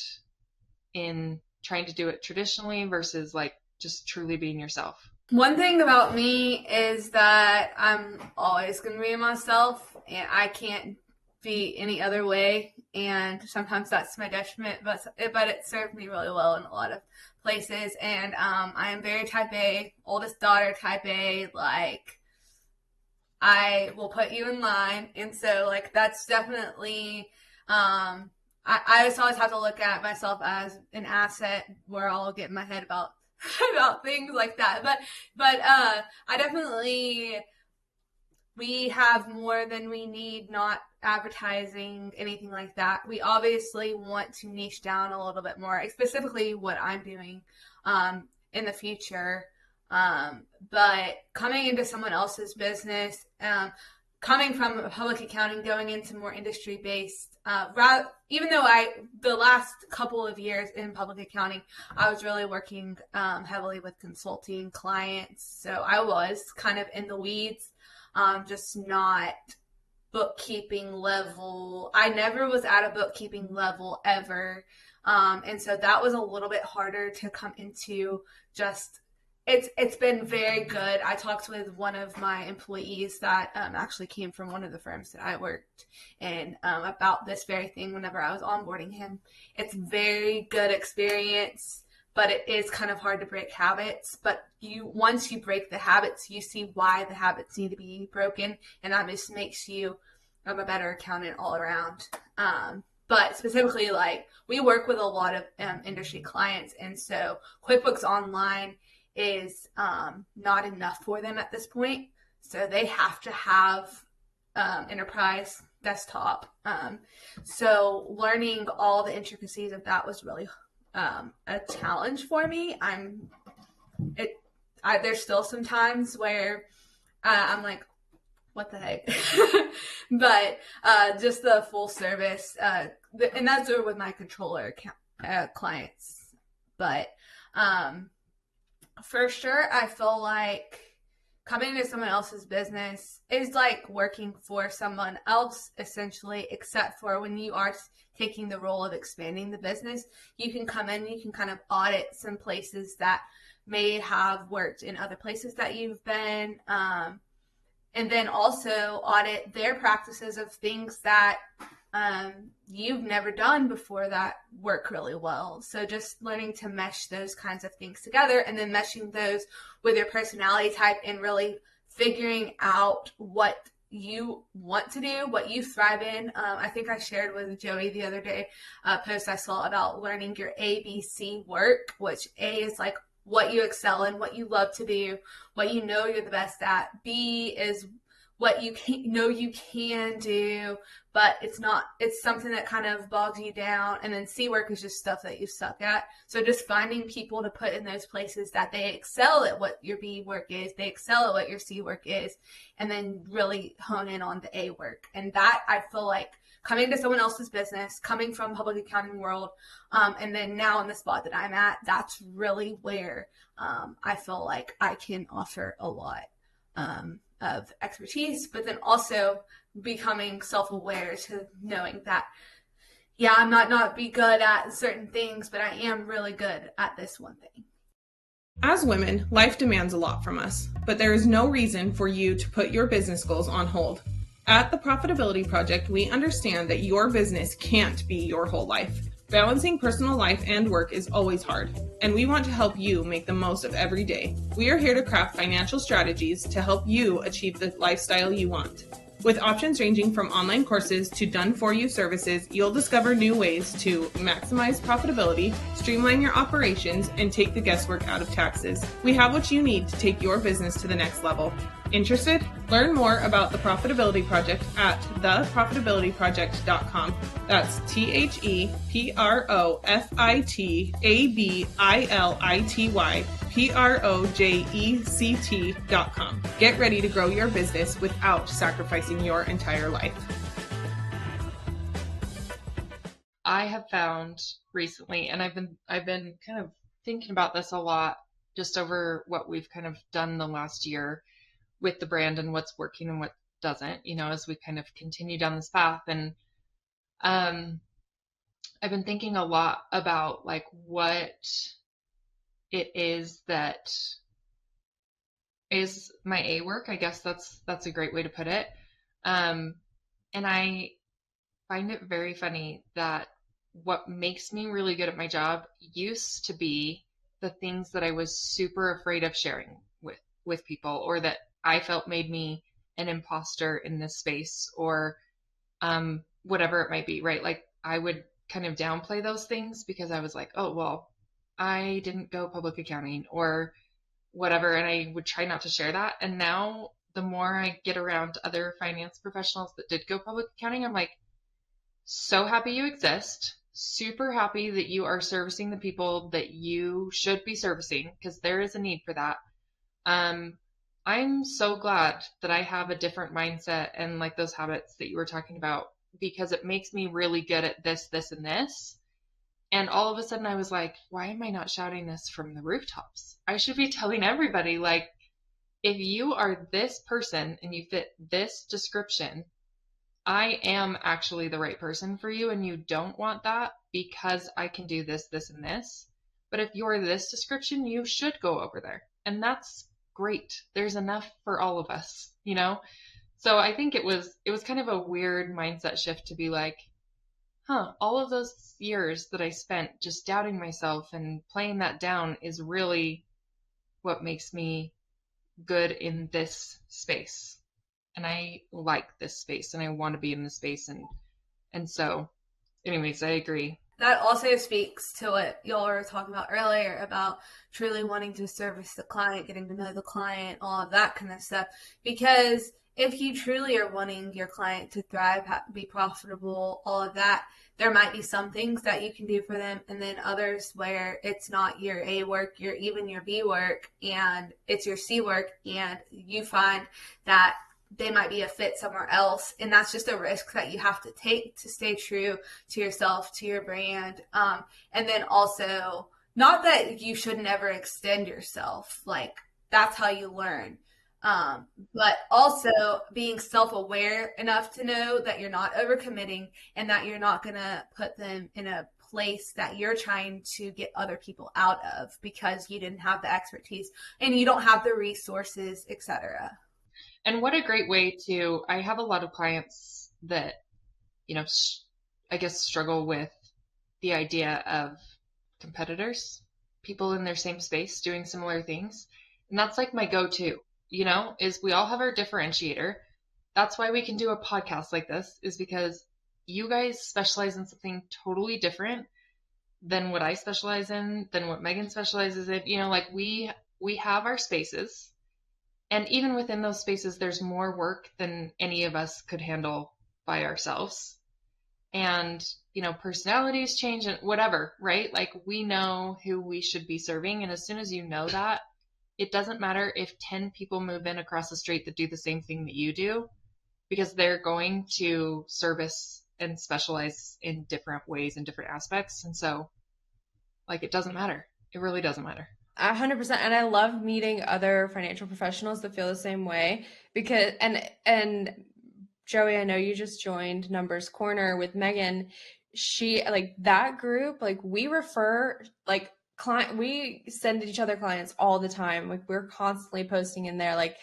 in trying to do it traditionally versus like just truly being yourself? One thing about me is that I'm always going to be myself, and I can't be any other way. And sometimes that's my detriment, but it served me really well in a lot of places. And I am very type A, oldest daughter type A. Like, I will put you in line, and so like that's definitely. I just always have to look at myself as an asset, where I'll get in my head about about things like that. But I definitely, we have more than we need, not advertising, anything like that. We obviously want to niche down a little bit more, specifically what I'm doing in the future. But coming into someone else's business, coming from public accounting, going into more industry based, even though the last couple of years in public accounting, I was really working heavily with consulting clients. So I was kind of in the weeds, just not bookkeeping level. I never was at a bookkeeping level ever. And so that was a little bit harder to come into. Just it's been very good. I talked with one of my employees that actually came from one of the firms that I worked in about this very thing whenever I was onboarding him. It's very good experience, but it is kind of hard to break habits. But once you break the habits, you see why the habits need to be broken, and that just makes you a better accountant all around. But specifically, like, we work with a lot of industry clients, and so QuickBooks Online is not enough for them at this point. So they have to have enterprise desktop. So learning all the intricacies of that was really a challenge for me. There's still some times where I'm like, what the heck? But just the full service, and that's with my controller clients. But for sure, I feel like coming to someone else's business is like working for someone else, essentially, except for when you are taking the role of expanding the business, you can come in, you can kind of audit some places that may have worked in other places that you've been. And then also audit their practices of things that you've never done before that work really well. So just learning to mesh those kinds of things together, and then meshing those with your personality type, and really figuring out what you want to do, what you thrive in. I think I shared with Joey the other day a post I saw about learning your ABC work, which A is like what you excel in, what you love to do, what you know you're the best at. B is what you know you can do, but it's something that kind of bogs you down. And then C work is just stuff that you suck at. So just finding people to put in those places that they excel at what your B work is, they excel at what your C work is, and then really hone in on the A work. And that, I feel like, coming to someone else's business, coming from public accounting world, and then now in the spot that I'm at, that's really where I feel like I can offer a lot of expertise, but then also becoming self-aware to knowing that, yeah, I might not be good at certain things, but I am really good at this one thing. As women, life demands a lot from us, but there is no reason for you to put your business goals on hold. At the Profitability Project, we understand that your business can't be your whole life. Balancing personal life and work is always hard, and we want to help you make the most of every day. We are here to craft financial strategies to help you achieve the lifestyle you want. With options ranging from online courses to done-for-you services, you'll discover new ways to maximize profitability, streamline your operations, and take the guesswork out of taxes. We have what you need to take your business to the next level. Interested? Learn more about the Profitability Project at theprofitabilityproject.com. That's theprofitabilityproject.com. Get ready to grow your business without sacrificing your entire life. I have found recently, and I've been kind of thinking about this a lot just over what we've kind of done the last year with the brand and what's working and what doesn't, as we kind of continue down this path. And I've been thinking a lot about like what it is that is my A work. I guess that's a great way to put it. And I find it very funny that what makes me really good at my job used to be the things that I was super afraid of sharing with people, or that I felt made me an imposter in this space, or whatever it might be, right? Like I would kind of downplay those things because I was like, oh, well, I didn't go public accounting or whatever. And I would try not to share that. And now the more I get around other finance professionals that did go public accounting, I'm like, so happy you exist. Super happy that you are servicing the people that you should be servicing, because there is a need for that. I'm so glad that I have a different mindset and like those habits that you were talking about, because it makes me really good at this, this, and this. And all of a sudden I was like, why am I not shouting this from the rooftops? I should be telling everybody, like, if you are this person and you fit this description, I am actually the right person for you, and you don't want that because I can do this, this, and this. But if you're this description, you should go over there. And that's great. There's enough for all of us, So I think it was kind of a weird mindset shift to be like, all of those years that I spent just doubting myself and playing that down is really what makes me good in this space. And I like this space and I want to be in this space. And so anyways, I agree. That also speaks to what y'all were talking about earlier about truly wanting to service the client, getting to know the client, all of that kind of stuff. Because if you truly are wanting your client to thrive, be profitable, all of that, there might be some things that you can do for them, and then others where it's not your A work, even your B work, and it's your C work, and you find that they might be a fit somewhere else, and that's just a risk that you have to take to stay true to yourself, to your brand, and then also, not that you should never extend yourself, like that's how you learn, but also being self-aware enough to know that you're not overcommitting and that you're not going to put them in a place that you're trying to get other people out of because you didn't have the expertise and you don't have the resources, etc. And what a great way to, I have a lot of clients that, you know, I guess struggle with the idea of competitors, people in their same space doing similar things. And that's like my go-to, you know, is we all have our differentiator. That's why we can do a podcast like this, is because you guys specialize in something totally different than what I specialize in, than what Megan specializes in. You know, like we have our spaces, and even within those spaces, there's more work than any of us could handle by ourselves. And, you know, personalities change and whatever, right? Like we know who we should be serving. And as soon as you know that, it doesn't matter if 10 people move in across the street that do the same thing that you do, because they're going to service and specialize in different ways and different aspects. And so, like, it doesn't matter. It really doesn't matter. 100%. And I love meeting other financial professionals that feel the same way, because, and Joey, I know you just joined Numbers Corner with Megan. She, like, that group, like, we refer, like, we send each other clients all the time. Like, we're constantly posting in there, like,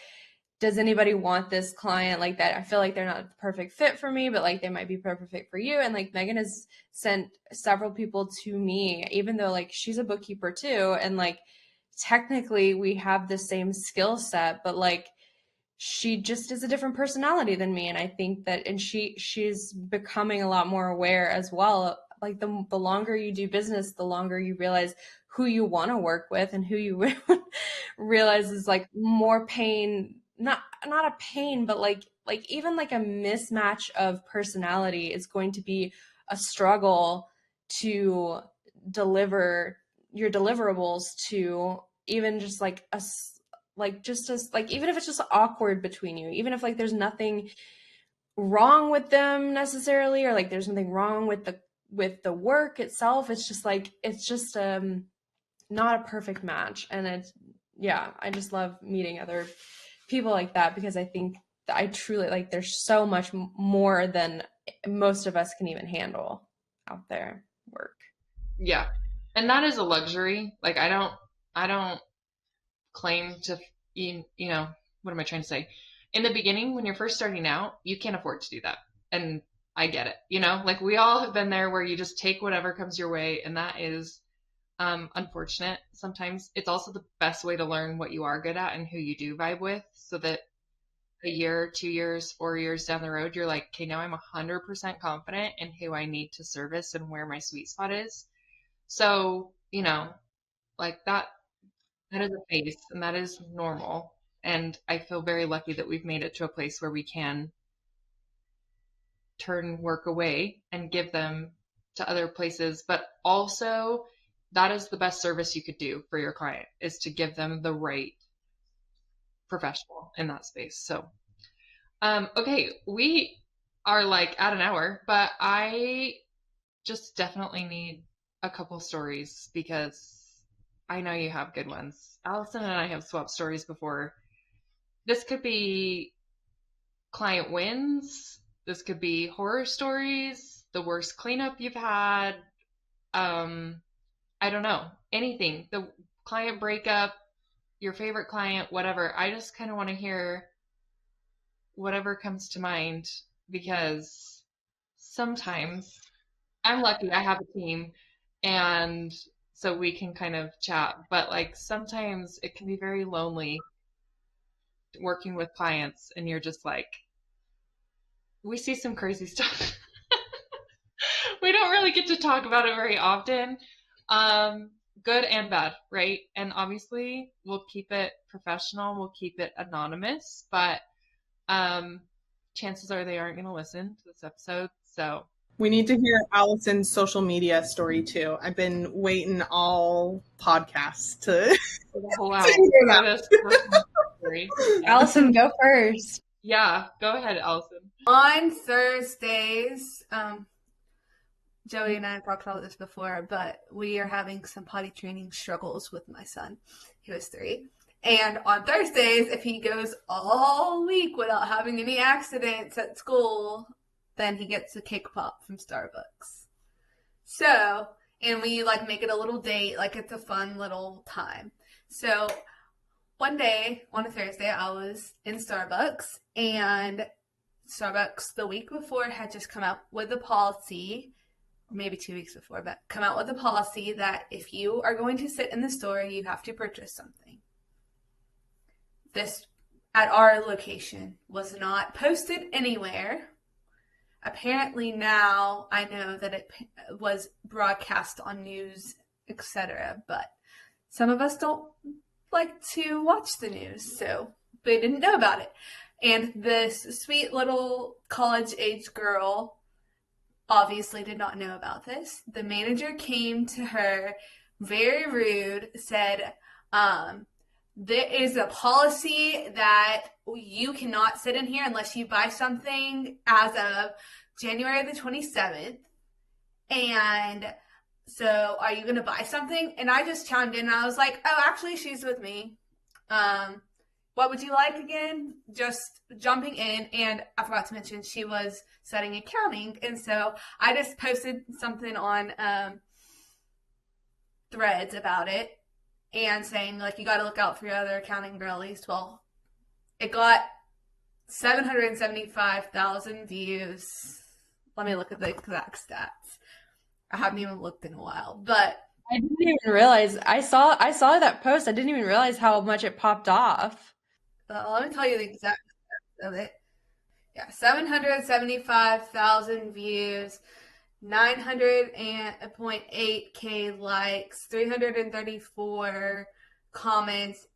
does anybody want this client like that? I feel like they're not the perfect fit for me, but like they might be perfect fit for you. And like Megan has sent several people to me, even though like she's a bookkeeper too. And like technically we have the same skill set, but like she just is a different personality than me. And I think that, and she's becoming a lot more aware as well. Like the longer you do business, the longer you realize who you want to work with and who you realize is like more pain, not a pain, but like even like a mismatch of personality is going to be a struggle to deliver your deliverables to, even just like a like just as like, even if it's just awkward between you, even if like there's nothing wrong with them necessarily, or like there's nothing wrong with the work itself, it's just like it's just not a perfect match. And it's, yeah, I just love meeting other people like that, because I think that I truly like there's so much more than most of us can even handle out there work. Yeah. And that is a luxury. Like I don't claim to, you know, what am I trying to say? In the beginning, when you're first starting out, you can't afford to do that. And I get it, you know, like we all have been there where you just take whatever comes your way. And that is unfortunate. Sometimes it's also the best way to learn what you are good at and who you do vibe with, so that a year, 2 years, 4 years down the road, you're like, okay, now I'm 100% confident in who I need to service and where my sweet spot is. So, you know, like that is a phase and that is normal. And I feel very lucky that we've made it to a place where we can turn work away and give them to other places. But also, that is the best service you could do for your client, is to give them the right professional in that space. So, okay, we are like at an hour, but I just definitely need a couple stories because I know you have good ones. Allison and I have swapped stories before. This could be client wins. This could be horror stories, the worst cleanup you've had. I don't know, anything. The client breakup, your favorite client, whatever. I just kind of want to hear whatever comes to mind, because sometimes I'm lucky I have a team and so we can kind of chat, but like sometimes it can be very lonely working with clients and you're just like, we see some crazy stuff. We don't really get to talk about it very often. Good and bad, right? And obviously we'll keep it professional, we'll keep it anonymous, but Chances are they aren't going to listen to this episode. So we need to hear Allison's social media story too. I've been waiting all podcasts to, for the whole to hour. hear For that. this story. Yeah. Allison, go first. Yeah, go ahead, Allison. On Thursdays, Joey and I have talked about this before, but we are having some potty training struggles with my son, who is 3. And on Thursdays, if he goes all week without having any accidents at school, then he gets a cake pop from Starbucks. So, and we like make it a little date, like it's a fun little time. So one day on a Thursday, I was in Starbucks, and Starbucks the week before had just come out with a policy, maybe 2 weeks before, but come out with a policy that if you are going to sit in the store, you have to purchase something. This at our location was not posted anywhere. Apparently now I know that it was broadcast on news, etc. But some of us don't like to watch the news, so they didn't know about it. And this sweet little college-age girl obviously did not know about this. The manager came to her, very rude, said, there is a policy that you cannot sit in here unless you buy something as of January the 27th. And so are you going to buy something? And I just chimed in and I was like, oh, actually, she's with me. What would you like again? Just jumping in. And I forgot to mention she was studying accounting. And so I just posted something on Threads about it and saying, like, you got to look out for your other accounting girlies. Well, it got 775,000 views. Let me look at the exact stats. I haven't even looked in a while, but I didn't even realize. I saw that post. I didn't even realize how much it popped off. let me tell you the exact stats of it. Yeah, 775,000 views, 900.8K likes, 334 comments,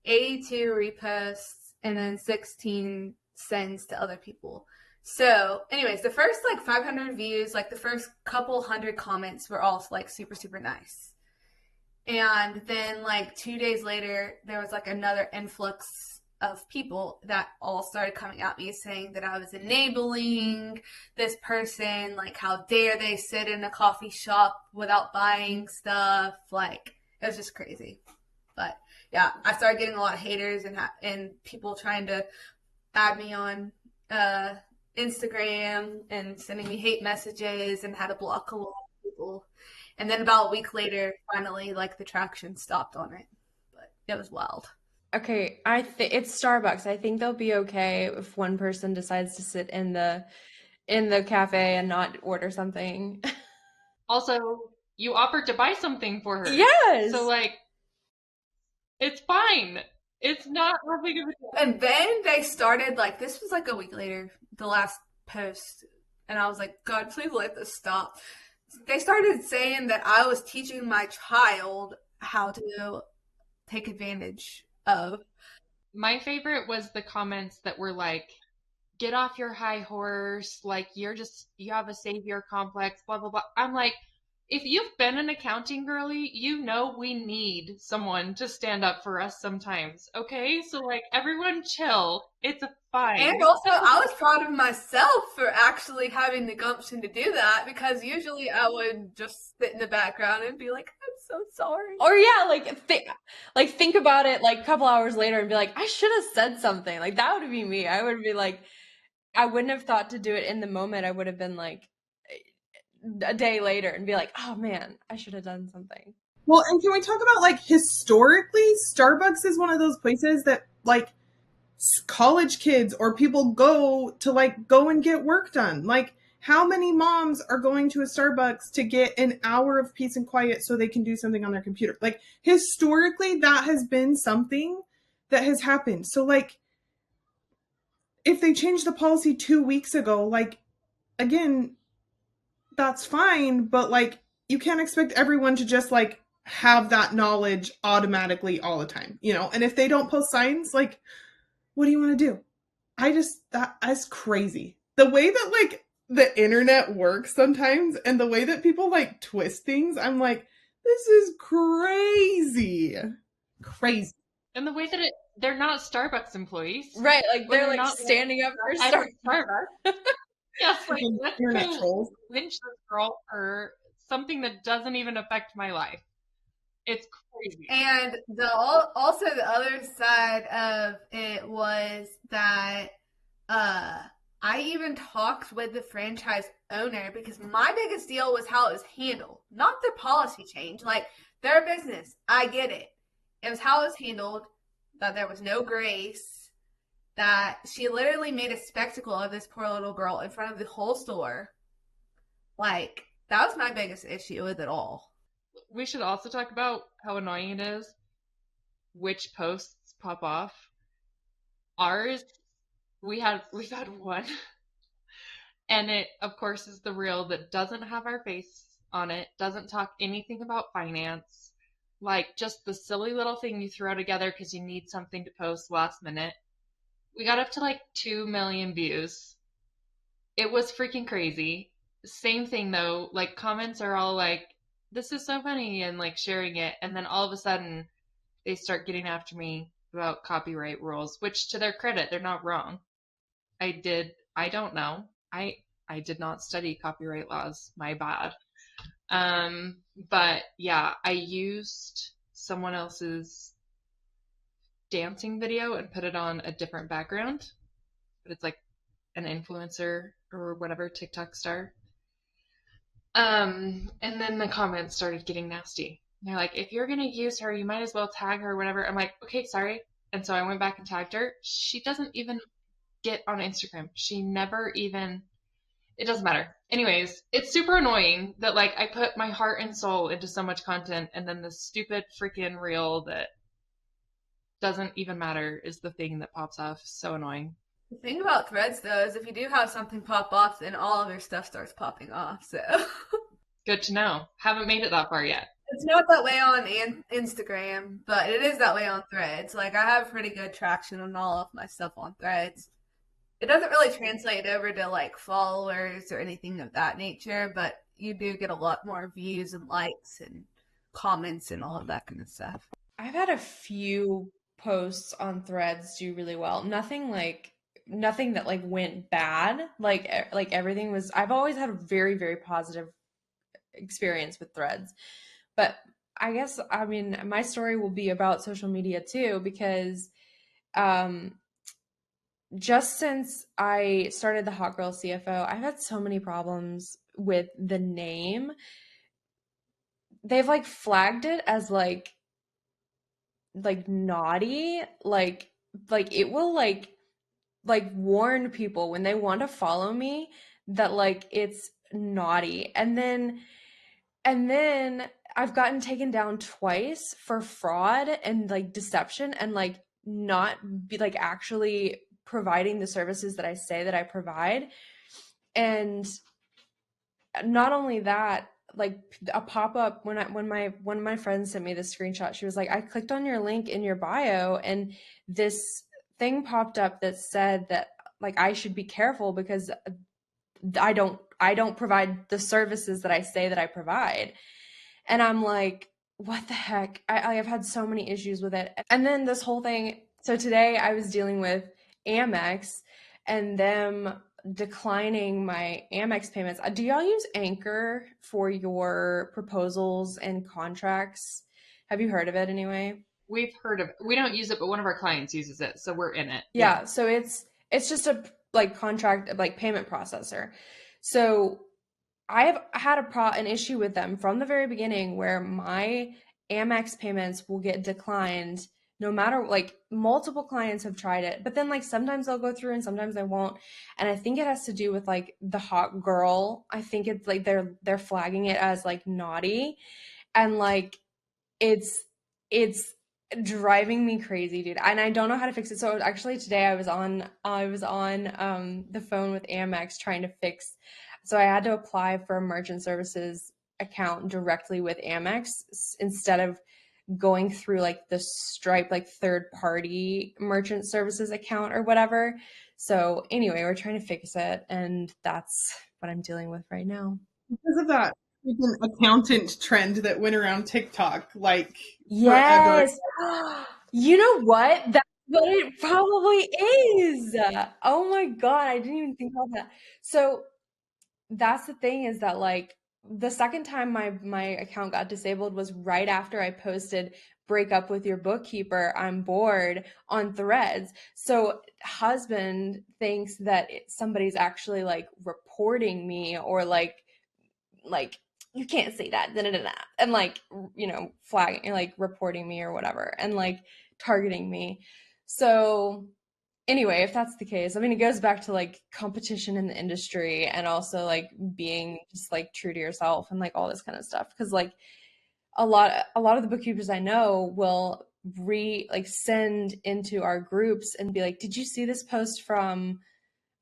82 reposts, and then 16 sends to other people. So, anyways, the first like 500 views, like the first couple hundred comments were all like super, super nice. And then like 2 days later, there was like another influx of people that all started coming at me saying that I was enabling this person, like how dare they sit in a coffee shop without buying stuff. Like, it was just crazy. But yeah, I started getting a lot of haters and people trying to add me on Instagram and sending me hate messages, and had to block a lot of people. And then about a week later, finally, like, the traction stopped on it. But it was wild. Okay, it's Starbucks. I think they'll be okay if one person decides to sit in the cafe and not order something. Also, you offered to buy something for her. Yes. So, like, it's fine. It's not that big of a deal. And then they started, like, this was like a week later, the last post. And I was like, God, please let this stop. They started saying that I was teaching my child how to take advantage of. My favorite was the comments that were like, get off your high horse, like you have a savior complex, blah, blah, blah. I'm like, if you've been an accounting girly, you know we need someone to stand up for us sometimes, okay? So, like, everyone chill. It's fine. And also, I was proud of myself for actually having the gumption to do that, because usually I would just sit in the background and be like, I'm so sorry. Or yeah, think about it like a couple hours later and be like, I should have said something. Like, that would be me. I would be like, I wouldn't have thought to do it in the moment. I would have been like a day later and be like, oh man, I should have done something. Well, and can we talk about, like, historically, Starbucks is one of those places that, like, college kids or people go and get work done. Like, how many moms are going to a Starbucks to get an hour of peace and quiet so they can do something on their computer? Like, historically, that has been something that has happened. So, like, if they changed the policy 2 weeks ago, like, again, that's fine, but, like, you can't expect everyone to just, like, have that knowledge automatically all the time, you know? And if they don't post signs, like, what do you want to do? that's crazy. The way that like the internet works sometimes and the way that people like twist things, I'm like, this is crazy. Crazy. And the way that they're not Starbucks employees. Right, like When they're like not standing up for at Starbucks. Starbucks. Yes, like Freaking let's internet go trolls. lynch this girl for something that doesn't even affect my life. It's crazy. And also the other side of it was that I even talked with the franchise owner because my biggest deal was how it was handled, not the policy change. Like their business, I get it. It was how it was handled, that there was no grace, that she literally made a spectacle of this poor little girl in front of the whole store. Like that was my biggest issue with it all. We should also talk about how annoying it is which posts pop off. Ours, we've had one, and it of course is the reel that doesn't have our face on it, doesn't talk anything about finance, like just the silly little thing you throw together because you need something to post last minute. We got up to like 2 million views. It was freaking crazy. Same thing though, like comments are all like, this is so funny, and like sharing it, and then all of a sudden they start getting after me about copyright rules, which to their credit, they're not wrong. I don't know. I did not study copyright laws, my bad. But yeah, I used someone else's dancing video and put it on a different background, but it's like an influencer or whatever, TikTok star. And then the comments started getting nasty. They're like, if you're gonna use her, you might as well tag her, whatever. I'm like, okay, sorry. And so I went back and tagged her. She doesn't even get on Instagram. She never even, it doesn't matter. Anyways, it's super annoying that like I put my heart and soul into so much content and then this stupid freaking reel that doesn't even matter is the thing that pops off. So annoying. The thing about Threads, though, is if you do have something pop off, then all of your stuff starts popping off. So Good to know. Haven't made it that far yet. it's not that way on Instagram, but it is that way on Threads. Like I have pretty good traction on all of my stuff on Threads. It doesn't really translate over to like followers or anything of that nature, but you do get a lot more views and likes and comments and all of that kind of stuff. I've had a few posts on Threads do really well. Nothing that like went bad. Like everything was, I've always had a very, very positive experience with Threads. But I guess, I mean, my story will be about social media too, because just since I started the Hot Girl CFO, I've had so many problems with the name. They've like flagged it as like naughty, like it will like warn people when they want to follow me that like it's naughty. And then I've gotten taken down twice for fraud and like deception and like not be like actually providing the services that I say that I provide. And not only that, like a pop-up when one of my friends sent me this screenshot, she was like, I clicked on your link in your bio and this thing popped up that said that like I should be careful because I don't provide the services that I say that I provide. And I'm like, what the heck? I've had so many issues with it. And then this whole thing, so today I was dealing with Amex and them declining my Amex payments. Do y'all use Anchor for your proposals and contracts? Have you heard of it anyway? We've heard of it. We don't use it, but one of our clients uses it, so we're in it. Yeah, so it's just a like contract like payment processor. So I have had an issue with them from the very beginning where my Amex payments will get declined no matter, like multiple clients have tried it, but then like sometimes they'll go through and sometimes they won't. And I think it has to do with like the hot girl. I think it's like they're flagging it as like naughty, and like it's driving me crazy, dude. And I don't know how to fix it. So actually today I was on the phone with Amex trying to fix. So I had to apply for a merchant services account directly with Amex instead of going through like the Stripe, like third party merchant services account or whatever. So anyway, we're trying to fix it, and that's what I'm dealing with right now. Because of that freaking accountant trend that went around TikTok like forever. Yes. You know what? That's what it probably is. Oh my God, I didn't even think about that. So that's the thing, is that like the second time my account got disabled was right after I posted break up with your bookkeeper, I'm bored on Threads. So husband thinks that somebody's actually like reporting me, or like you can't say that, and like, you know, flagging, like reporting me or whatever, and like targeting me. So anyway, if that's the case, I mean, it goes back to like competition in the industry, and also like being just like true to yourself and like all this kind of stuff. Because like a lot of the bookkeepers I know will send into our groups and be like, did you see this post from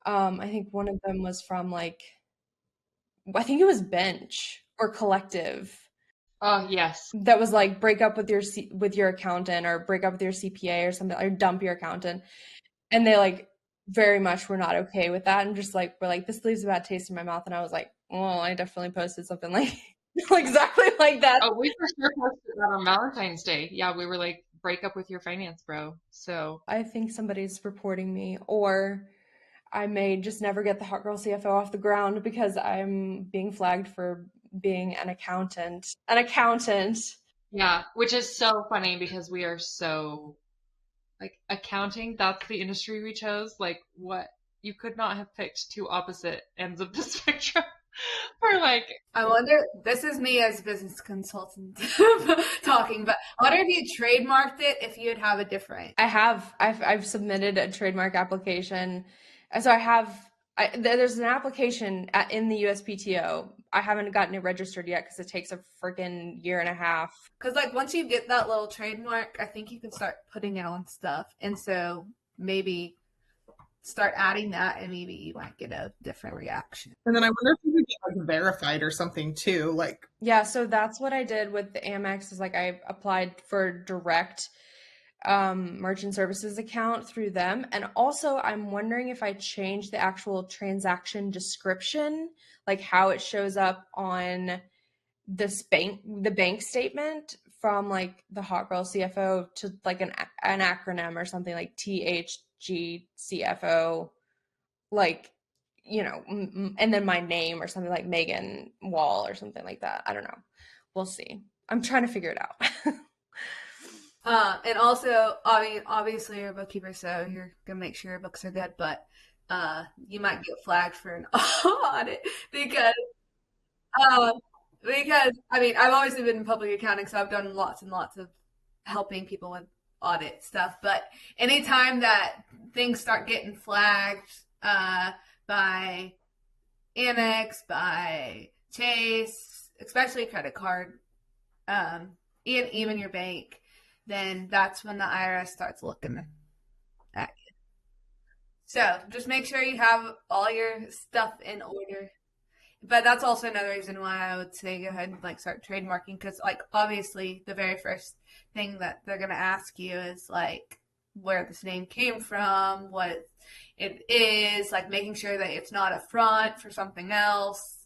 I think one of them was from like, I think it was Bench or Collective, Oh, yes. that was like break up with your accountant, or break up with your CPA or something, or dump your accountant. And they like very much were not okay with that, and just like, we're like, this leaves a bad taste in my mouth. And I was like, well, I definitely posted something like exactly like that. Oh, we for sure posted that on Valentine's Day. Yeah, we were like, break up with your finance bro. So I think somebody's reporting me, or I may just never get the Hot Girl CFO off the ground because I'm being flagged for being an accountant. yeah, which is so funny because we are so like accounting, that's the industry we chose. Like, what, you could not have picked two opposite ends of the spectrum for like, I wonder, this is me as a business consultant talking, but I wonder if you trademarked it, if you'd have a different. I've submitted a trademark application. So there's an application in the USPTO. I haven't gotten it registered yet because it takes a freaking year and a half. Because like once you get that little trademark, I think you can start putting it on stuff. And so maybe start adding that, and maybe you might get a different reaction. And then I wonder if you could get like verified or something too. Like, Yeah, so that's what I did with the Amex, is like I applied for direct merchant services account through them. And also I'm wondering if I change the actual transaction description, like how it shows up on the bank statement, from like the Hot Girl CFO to like an acronym or something, like THG CFO, like, you know, and then my name or something like Megan Wall or something like that. I don't know. We'll see. I'm trying to figure it out. And also, I mean, obviously you're a bookkeeper, so you're gonna make sure your books are good, but you might get flagged for an audit uh, because I mean, I've always been in public accounting, so I've done lots and lots of helping people with audit stuff. But anytime that things start getting flagged by Amex, by Chase, especially credit card, and even your bank, then that's when the IRS starts looking at you. So just make sure you have all your stuff in order. But that's also another reason why I would say go ahead and like start trademarking, because like obviously the very first thing that they're gonna ask you is like where this name came from, what it is, like making sure that it's not a front for something else.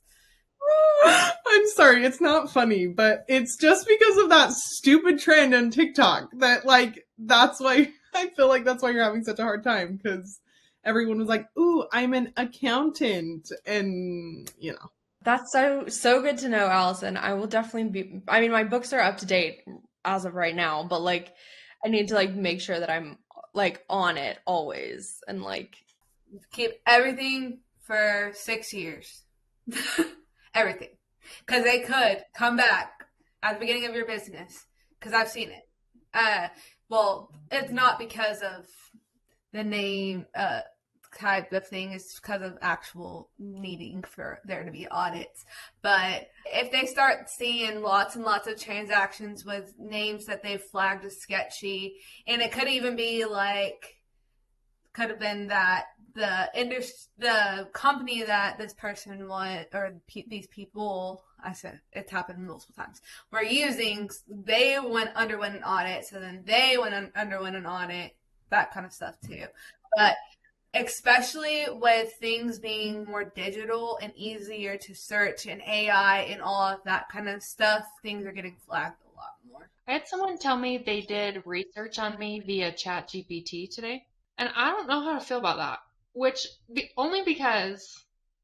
I'm sorry, it's not funny, but it's just because of that stupid trend on TikTok that like that's why I feel like that's why you're having such a hard time, because everyone was like, "Ooh, I'm an accountant," and you know. That's so good to know, Allison. I will definitely be, I mean, my books are up to date as of right now, but like I need to like make sure that I'm like on it always, and like Keep everything for 6 years. Everything. Because they could come back at the beginning of your business. Because I've seen it. Well, it's not because of the name type of thing. It's because of actual needing for there to be audits. But if they start seeing lots and lots of transactions with names that they've flagged as sketchy, and it could even be like, could have been that the company that this person was, or these people I said it's happened multiple times. We're using, they underwent an audit, so then they underwent an audit, that kind of stuff too. But especially with things being more digital and easier to search and AI and all of that kind of stuff, things are getting flagged a lot more. I had someone tell me they did research on me via ChatGPT today, and I don't know how to feel about that. Only because,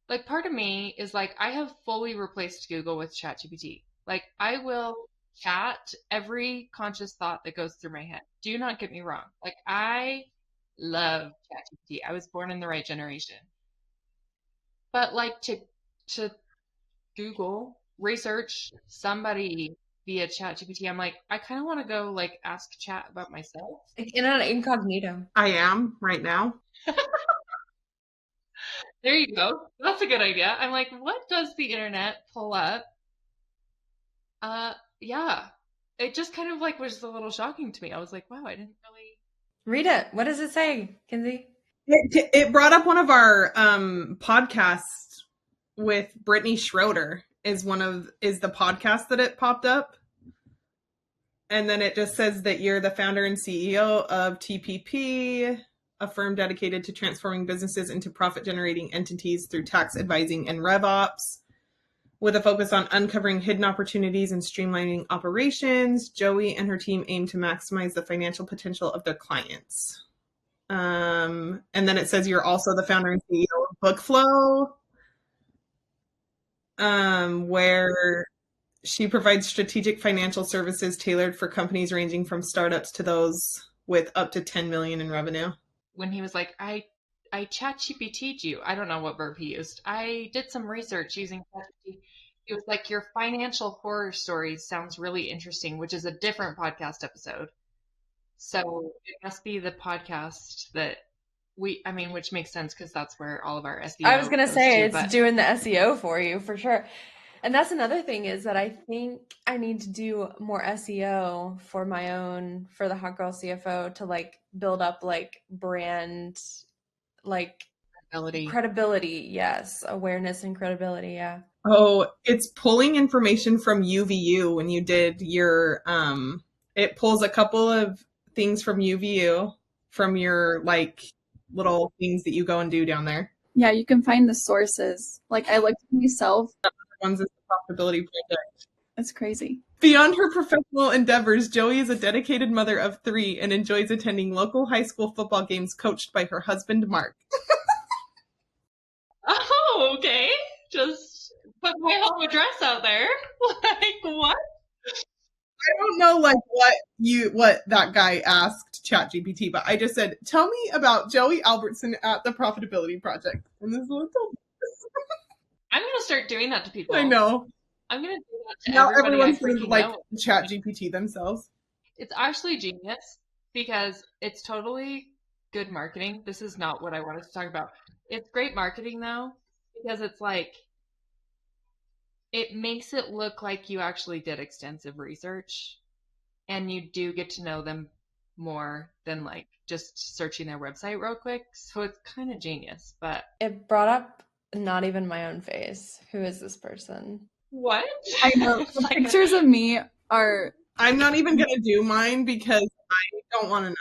like, part of me is like, I have fully replaced Google with ChatGPT. Like, I will chat every conscious thought that goes through my head. Do not get me wrong. Like, I love ChatGPT. I was born in the right generation. But like to Google research somebody via ChatGPT, I'm like, I kind of want to go like ask Chat about myself. In an incognito. I am right now. There you go. That's a good idea. I'm like, what does the internet pull up? Yeah. It just kind of like was a little shocking to me. I was like, wow, I didn't really. Read it. What does it say, Kinsey? It brought up one of our podcasts with Brittany Schroeder is the podcast that it popped up. And then it just says that you're the founder and CEO of TPP, a firm dedicated to transforming businesses into profit-generating entities through tax advising and RevOps. With a focus on uncovering hidden opportunities and streamlining operations, Joey and her team aim to maximize the financial potential of their clients. And then it says you're also the founder and CEO of BookFlow, where she provides strategic financial services tailored for companies ranging from startups to those with up to 10 million in revenue. When he was like, I ChatGPT'd you. I don't know what verb he used. I did some research using ChatGPT. He was like, your financial horror stories sounds really interesting, which is a different podcast episode. So it must be the podcast that which makes sense because that's where all of our SEO. I was gonna say it's doing the SEO for you for sure. And that's another thing is that I think I need to do more SEO for the Hot Girl CFO to like build up like brand, like credibility. Yes. Awareness and credibility. Yeah. Oh, it's pulling information from UVU when you did your, it pulls a couple of things from UVU from your like little things that you go and do down there. Yeah, you can find the sources. Like I looked at myself. One's is the profitability project. That's crazy. Beyond her professional endeavors, Joey is a dedicated mother of 3 and enjoys attending local high school football games coached by her husband, Mark. Oh, okay. Just put my home address out there. Like, what? I don't know like what that guy asked ChatGPT, but I just said, tell me about Joey Albertson at the Profitability Project. And this little I'm going to start doing that to people. I know. I'm going to do that to now everybody. Everyone's going to like ChatGPT themselves. It's actually genius because it's totally good marketing. This is not what I wanted to talk about. It's great marketing though, because it's like, it makes it look like you actually did extensive research and you do get to know them more than like just searching their website real quick. So it's kind of genius, but it brought up not even my own face. Who is this person? What? I know. The pictures of me are... I'm not even going to do mine because I don't want to know.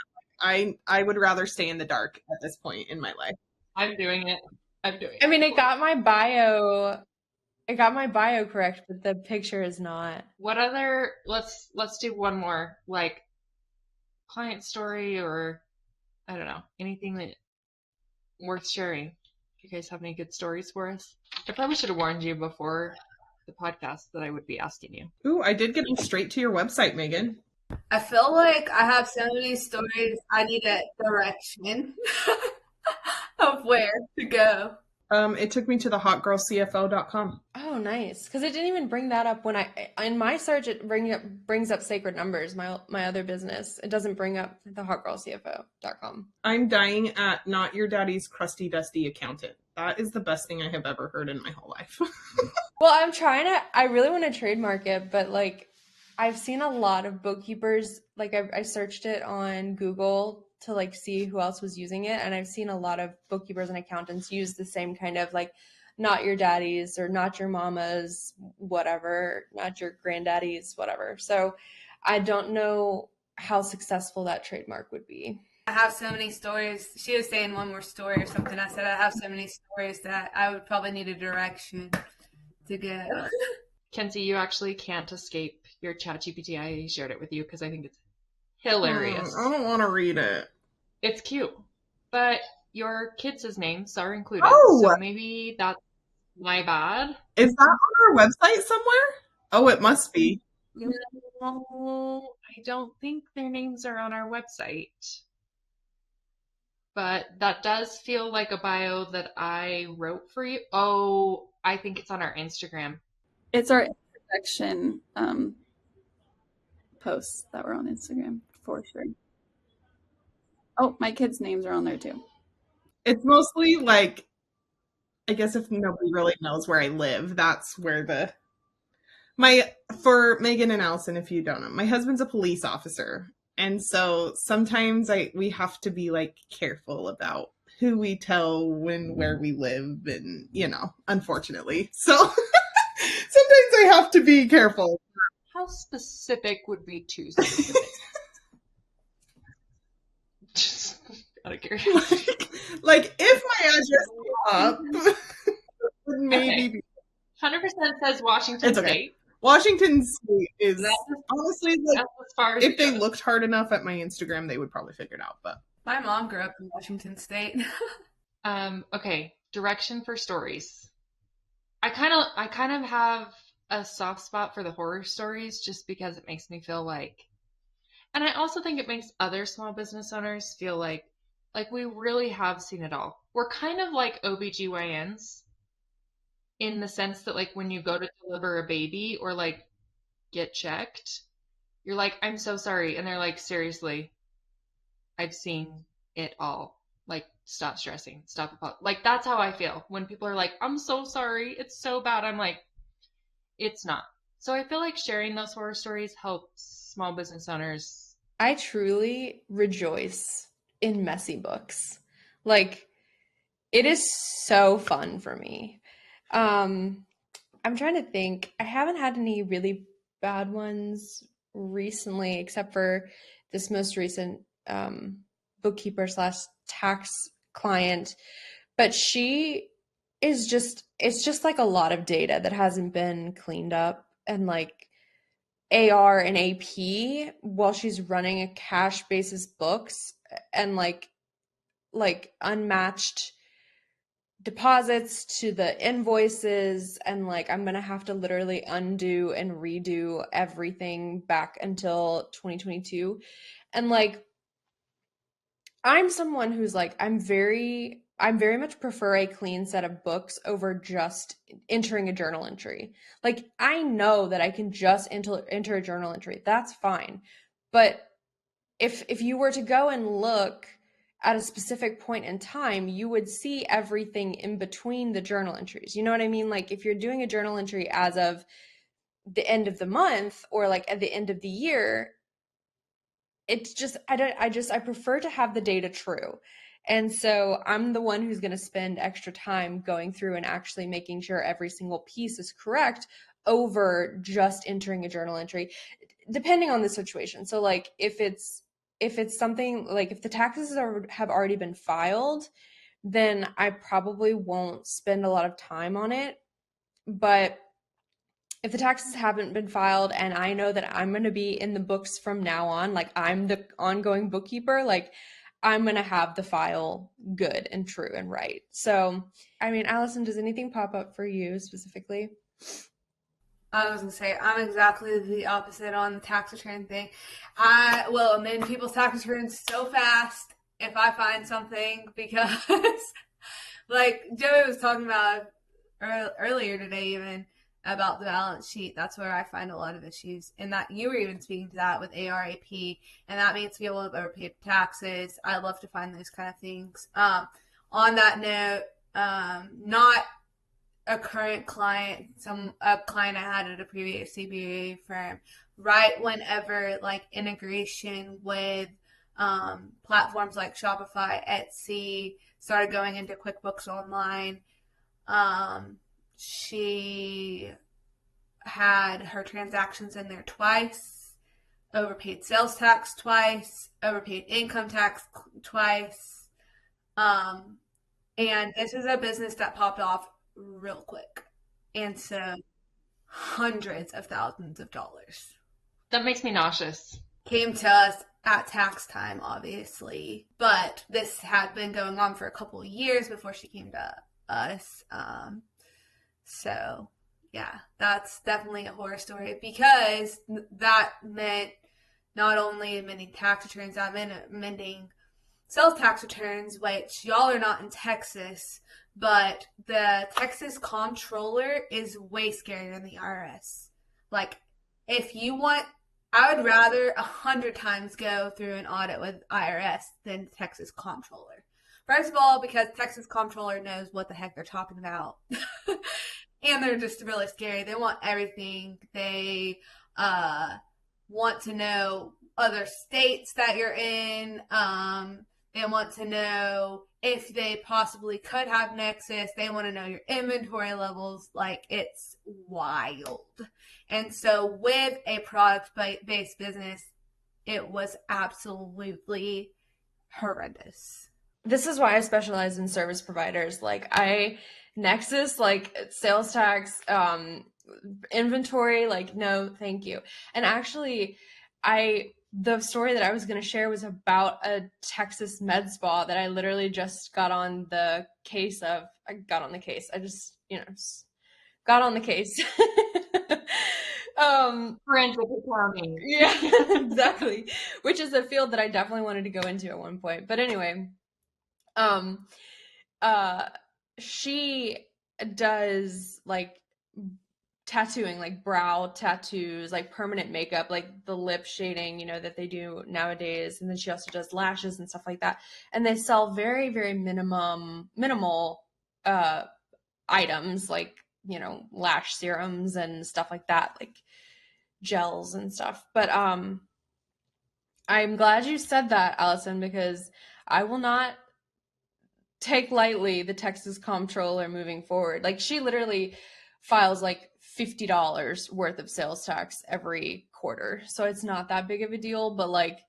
I would rather stay in the dark at this point in my life. I'm doing it. I mean, it got my bio correct, but the picture is not. What other, let's do one more, like client story or I don't know, anything that worth sharing. Do you guys have any good stories for us? I probably should have warned you before the podcast that I would be asking you. Ooh, I did get straight to your website, Megan. I feel like I have so many stories. I need a direction of where to go. It took me to the hotgirlcfo.com. Oh, nice. Because it didn't even bring that up when in my search, it brings up Sacred Numbers, my other business. It doesn't bring up the hotgirlcfo.com. I'm dying at not your daddy's crusty dusty accountant. That is the best thing I have ever heard in my whole life. Well, I really want to trademark it, but like I've seen a lot of bookkeepers, like I searched it on Google to like see who else was using it, and I've seen a lot of bookkeepers and accountants use the same kind of like not your daddy's or not your mama's, whatever, not your granddaddy's, whatever. So I don't know how successful that trademark would be. I have so many stories. She was saying one more story or something. I said I have so many stories that I would probably need a direction to go. Kenzie, you actually can't escape your ChatGPT. I shared it with you because I think it's hilarious. I don't want to read it. It's cute, but your kids' names are included, so maybe that's my bad. Is that on our website somewhere? Oh, it must be. No, I don't think their names are on our website. But that does feel like a bio that I wrote for you. Oh, I think it's on our Instagram. It's our intersection posts that were on Instagram for sure. Oh, my kids' names are on there too. It's mostly like, I guess if nobody really knows where I live, that's where for Megan and Allison, if you don't know, my husband's a police officer. And so sometimes we have to be like careful about who we tell where we live and, unfortunately. So sometimes I have to be careful. How specific would be too specific? Just out of curiosity. Like if my address came up, maybe okay. 100% says Washington State. Washington State is honestly like, as far as if they looked hard enough at my Instagram, they would probably figure it out. But my mom grew up in Washington State. Okay, direction for stories. I kind of have a soft spot for the horror stories just because it makes me feel like, and I also think it makes other small business owners feel like we really have seen it all. We're kind of like OBGYNs in the sense that like when you go to deliver a baby or like get checked, you're like, I'm so sorry. And they're like, seriously, I've seen it all. Like, stop stressing. Stop. Like, that's how I feel when people are like, I'm so sorry. It's so bad. I'm like, it's not. So I feel like sharing those horror stories helps small business owners. I truly rejoice in messy books. Like, it is so fun for me. I'm trying to think. I haven't had any really bad ones recently, except for this most recent bookkeeper / tax client. But she is it's just like a lot of data that hasn't been cleaned up, and like AR and AP while she's running a cash basis books, and like unmatched deposits to the invoices, and like I'm gonna have to literally undo and redo everything back until 2022. And like I'm someone who's like I'm very much prefer a clean set of books over just entering a journal entry. Like I know that I can just enter a journal entry. That's fine. But if you were to go and look at a specific point in time, you would see everything in between the journal entries. You know what I mean? Like if you're doing a journal entry as of the end of the month or like at the end of the year, it's just I prefer to have the data true. And so I'm the one who's going to spend extra time going through and actually making sure every single piece is correct over just entering a journal entry, depending on the situation. So like if it's something like if the taxes have already been filed, then I probably won't spend a lot of time on it. But if the taxes haven't been filed and I know that I'm going to be in the books from now on, like I'm the ongoing bookkeeper, like I'm going to have the file good and true and right. So, I mean, Allison, does anything pop up for you specifically? I was gonna say I'm exactly the opposite on the tax return thing. I will amend people's tax returns so fast if I find something because, like Joey was talking about earlier today, even about the balance sheet. That's where I find a lot of issues, and that you were even speaking to that with ARAP, and that means to be able to overpay taxes. I love to find those kind of things. On that note, not a current client, a client I had at a previous CPA firm, right whenever like integration with platforms like Shopify, Etsy started going into QuickBooks Online, She had her transactions in there twice, overpaid sales tax twice, overpaid income tax twice. And this is a business that popped off real quick. And so hundreds of thousands of dollars That makes me nauseous. came to us at tax time, obviously. But this had been going on for a couple of years before she came to us. So, yeah, that's definitely a horror story because that meant not only amending tax returns, that meant amending sales tax returns, which y'all are not in Texas, but the Texas comptroller is way scarier than the IRS. Like, if you want, I would rather 100 times go through an audit with IRS than Texas comptroller. First of all, because Texas comptroller knows what the heck they're talking about. And they're just really scary. They want everything. They want to know other states that you're in. They want to know if they possibly could have Nexus. They want to know your inventory levels. Like, it's wild. And so with a product-based business, it was absolutely horrendous. This is why I specialize in service providers. Like Nexus, like sales tax, inventory, like no, thank you. And actually, the story that I was going to share was about a Texas med spa that I literally just got on the case of. I got on the case. I just, got on the case. Forensic accounting. Yeah, exactly. Which is a field that I definitely wanted to go into at one point. But anyway, she does like tattooing, like brow tattoos, like permanent makeup, like the lip shading, that they do nowadays. And then she also does lashes and stuff like that. And they sell very, very minimal items like, lash serums and stuff like that, like gels and stuff. But I'm glad you said that, Allison, because I will not take lightly the Texas comptroller moving forward. Like, she literally files like $50 worth of sales tax every quarter. So it's not that big of a deal, but like,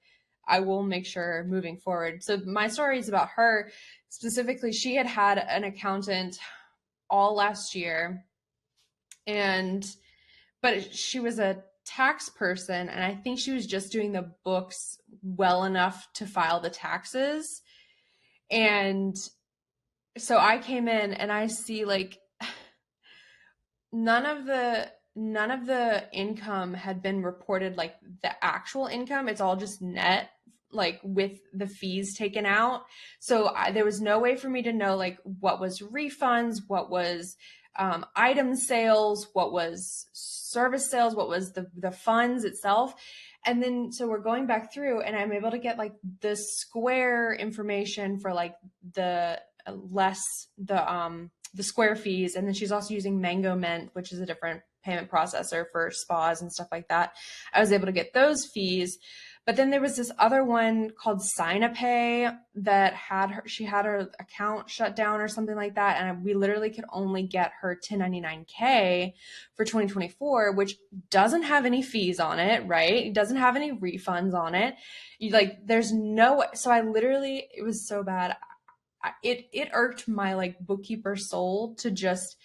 I will make sure moving forward. So my story is about her specifically. She had an accountant all last year, but she was a tax person, and I think she was just doing the books well enough to file the taxes. And so I came in and I see like none of the income had been reported, like the actual income. It's all just net, like with the fees taken out. So there was no way for me to know like what was refunds, what was item sales, what was service sales, what was the funds itself. And then so we're going back through and I'm able to get like the square information for like the square fees. And then she's also using Mango Mint, which is a different payment processor for spas and stuff like that. I was able to get those fees. But then there was this other one called SignaPay that she had her account shut down or something like that. And we literally could only get her 1099K for 2024, which doesn't have any fees on it, right? It doesn't have any refunds on it. There's no, so it was so bad. It irked my like bookkeeper soul to just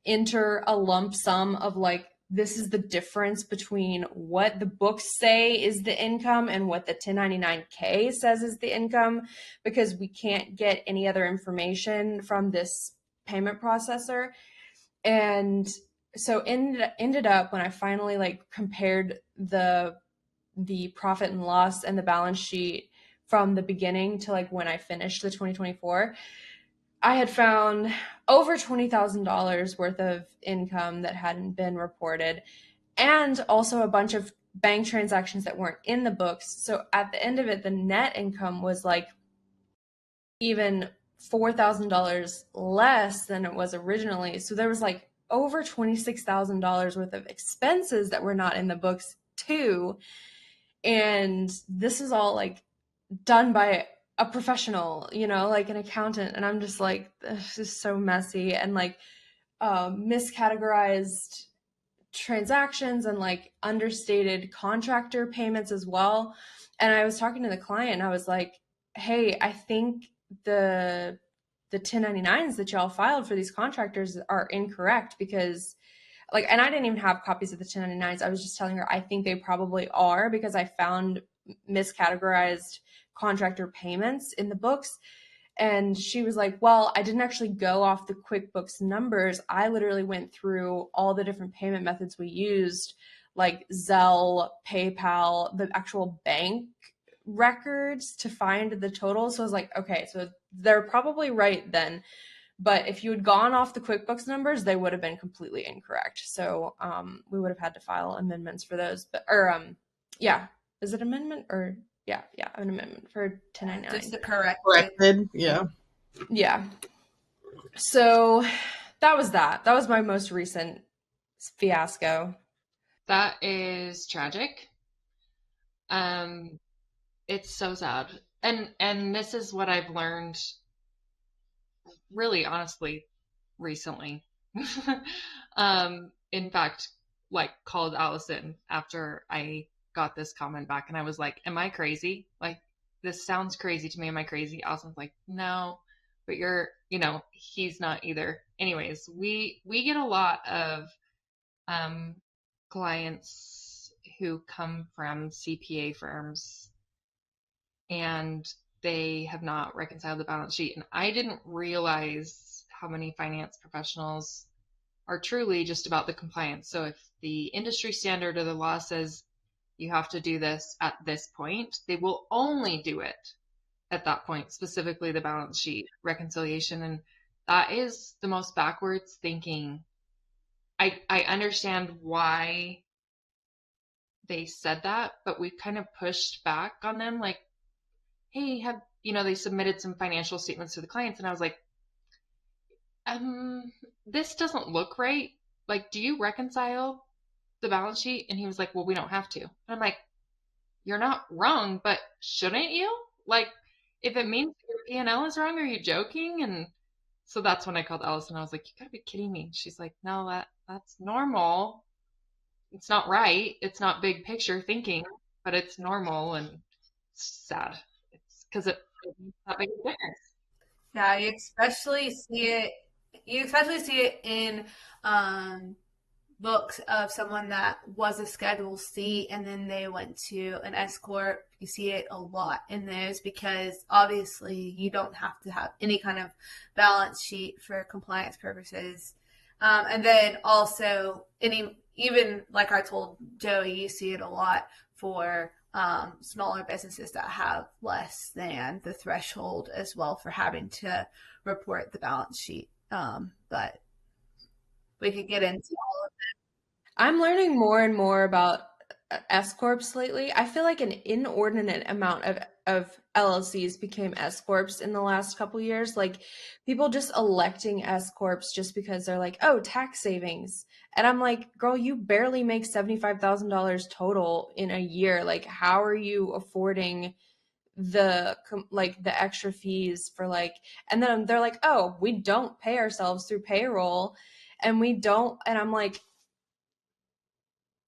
enter a lump sum of like, this is the difference between what the books say is the income and what the 1099K says is the income, because we can't get any other information from this payment processor. And so ended up when I finally like compared the profit and loss and the balance sheet from the beginning to like when I finished the 2024, I had found over $20,000 worth of income that hadn't been reported, and also a bunch of bank transactions that weren't in the books. So at the end of it, the net income was like even $4,000 less than it was originally. So there was like over $26,000 worth of expenses that were not in the books too. And this is all like done by a professional, like an accountant. And I'm just like, this is so messy. And like, miscategorized transactions and like understated contractor payments as well. And I was talking to the client and I was like, hey, I think the 1099s that y'all filed for these contractors are incorrect, because like, and I didn't even have copies of the 1099s. I was just telling her I think they probably are, because I found miscategorized contractor payments in the books. And she was like, well, I didn't actually go off the QuickBooks numbers. I literally went through all the different payment methods we used, like Zelle, PayPal, the actual bank records to find the total. So I was like, okay, so they're probably right then. But if you had gone off the QuickBooks numbers, they would have been completely incorrect. So we would have had to file amendments for those. But yeah, is it amendment or yeah, an amendment for 1099? Just the Corrected. Yeah. Yeah. So that was that. That was my most recent fiasco. That is tragic. It's so sad. And this is what I've learned really honestly recently. In fact, like called Allison after I got this comment back and I was like, am I crazy? Like, this sounds crazy to me. Am I crazy? Allison's like, no, but he's not either. Anyways, we get a lot of clients who come from CPA firms and they have not reconciled the balance sheet. And I didn't realize how many finance professionals are truly just about the compliance. So if the industry standard or the law says you have to do this at this point, they will only do it at that point, specifically the balance sheet reconciliation. And that is the most backwards thinking. I understand why they said that, but we kind of pushed back on them like, hey, they submitted some financial statements to the clients. And I was like, this doesn't look right. Like, do you reconcile the balance sheet? And he was like, well, we don't have to. And I'm like, you're not wrong, but shouldn't you? Like, if it means your P&L is wrong, are you joking? And so that's when I called Allison. I was like, you gotta be kidding me. She's like, no, that's normal. It's not right. It's not big picture thinking, but it's normal and it's sad. It's because it's not big a difference. Yeah, you especially see it. You especially see it in books of someone that was a Schedule C and then they went to an S corp. You see it a lot in those because obviously you don't have to have any kind of balance sheet for compliance purposes. And then also even like I told Joey, you see it a lot for smaller businesses that have less than the threshold as well for having to report the balance sheet. But we could get into all of I'm learning more and more about S corps lately. I feel like an inordinate amount of LLCs became S corps in the last couple years. Like people just electing S corps just because they're like, oh, tax savings. And I'm like, girl, you barely make $75,000 total in a year. Like, how are you affording the extra fees for like? And then they're like, oh, we don't pay ourselves through payroll, and we don't. And I'm like,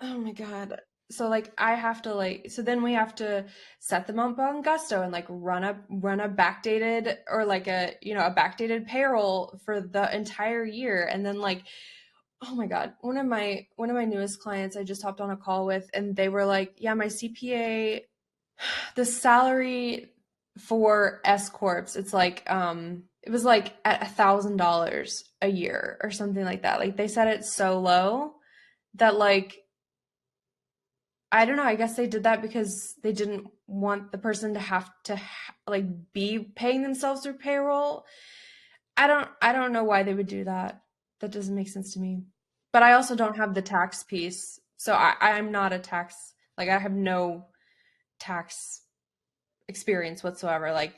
oh my God. So like I have to so then we have to set them up on Gusto and like run a backdated or like a backdated payroll for the entire year. And then like, oh my God, one of my newest clients I just hopped on a call with, and they were like, yeah, my CPA, the salary for S corps, it's like it was like at $1,000 a year or something like that. Like they set it so low that like, I don't know. I guess they did that because they didn't want the person to have to like be paying themselves through payroll. I don't know why they would do that. That doesn't make sense to me. But I also don't have the tax piece. So I'm not a tax, like I have no tax experience whatsoever, like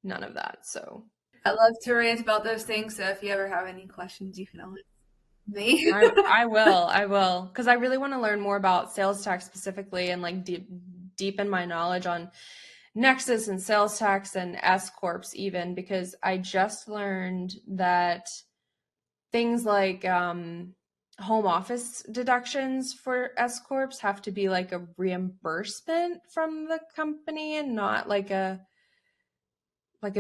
none of that. So I love to rant about those things. So if you ever have any questions, you can always me. I will, because I really want to learn more about sales tax specifically and like deepen my knowledge on Nexus and sales tax and S corps even, because I just learned that things like home office deductions for S corps have to be like a reimbursement from the company and not like a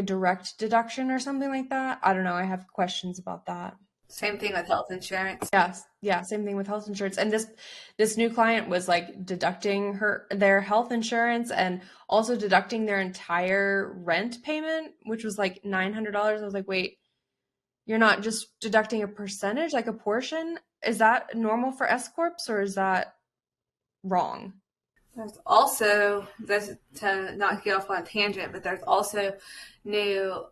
direct deduction or something like that. I don't know. I have questions about that. Same thing with health insurance. Yes. Yeah. Same thing with health insurance. And this new client was like deducting their health insurance and also deducting their entire rent payment, which was like $900. I was like, wait, you're not just deducting a percentage, like a portion? Is that normal for S corps or is that wrong? There's also, to not get off on a tangent, but there's also new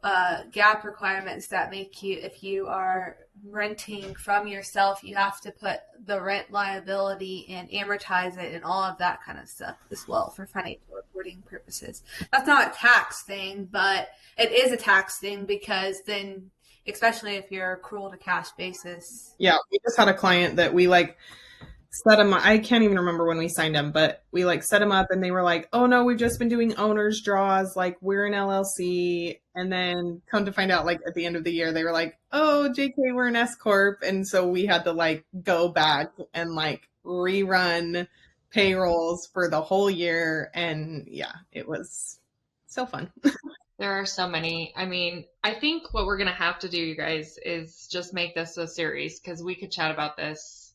gap requirements that make you, if you are renting from yourself, you have to put the rent liability and amortize it and all of that kind of stuff as well for financial reporting purposes. That's not a tax thing, but it is a tax thing because then, especially if you're accrual to cash basis. Yeah, we just had a client that we like set him up. I can't even remember when we signed him, but we like set him up and they were like, oh no, we've just been doing owner's draws. Like we're an LLC. And then come to find out, like at the end of the year, they were like, oh, JK, we're an S corp. And so we had to like go back and like rerun payrolls for the whole year. And yeah, it was so fun. There are so many. I mean, I think what we're going to have to do, you guys, is just make this a series because we could chat about this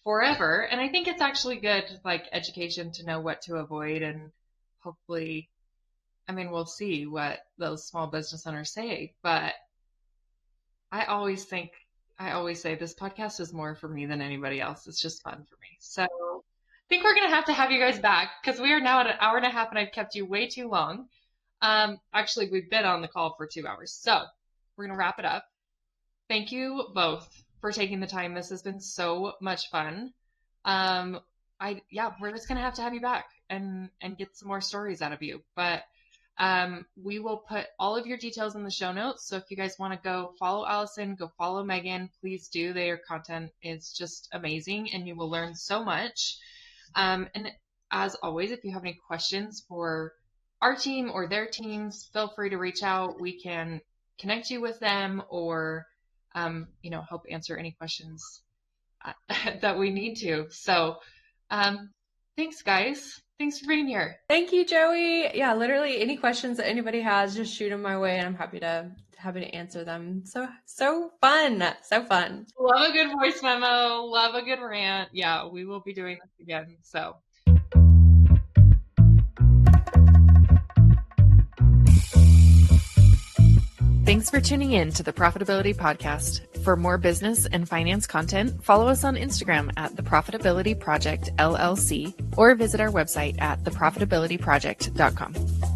forever. And I think it's actually good, like education to know what to avoid. And hopefully, I mean, we'll see what those small business owners say. But I always say this podcast is more for me than anybody else. It's just fun for me. So I think we're going to have you guys back because we are now at an hour and a half and I've kept you way too long. Actually, we've been on the call for 2 hours. So we're going to wrap it up. Thank you both for taking the time. This has been so much fun. We're just going to have you back and get some more stories out of you. But we will put all of your details in the show notes. So if you guys want to go follow Allison, go follow Megan, please do. Their content is just amazing and you will learn so much. And as always, if you have any questions for our team or their teams, feel free to reach out. We can connect you with them or, help answer any questions that we need to. So, thanks guys. Thanks for being here. Thank you, Joey. Yeah, literally any questions that anybody has, just shoot them my way and I'm happy to answer them. So fun. So fun. Love a good voice memo. Love a good rant. Yeah, we will be doing this again. So. Thanks for tuning in to the Profitability Podcast. For more business and finance content, follow us on Instagram at The Profitability Project LLC or visit our website at theprofitabilityproject.com.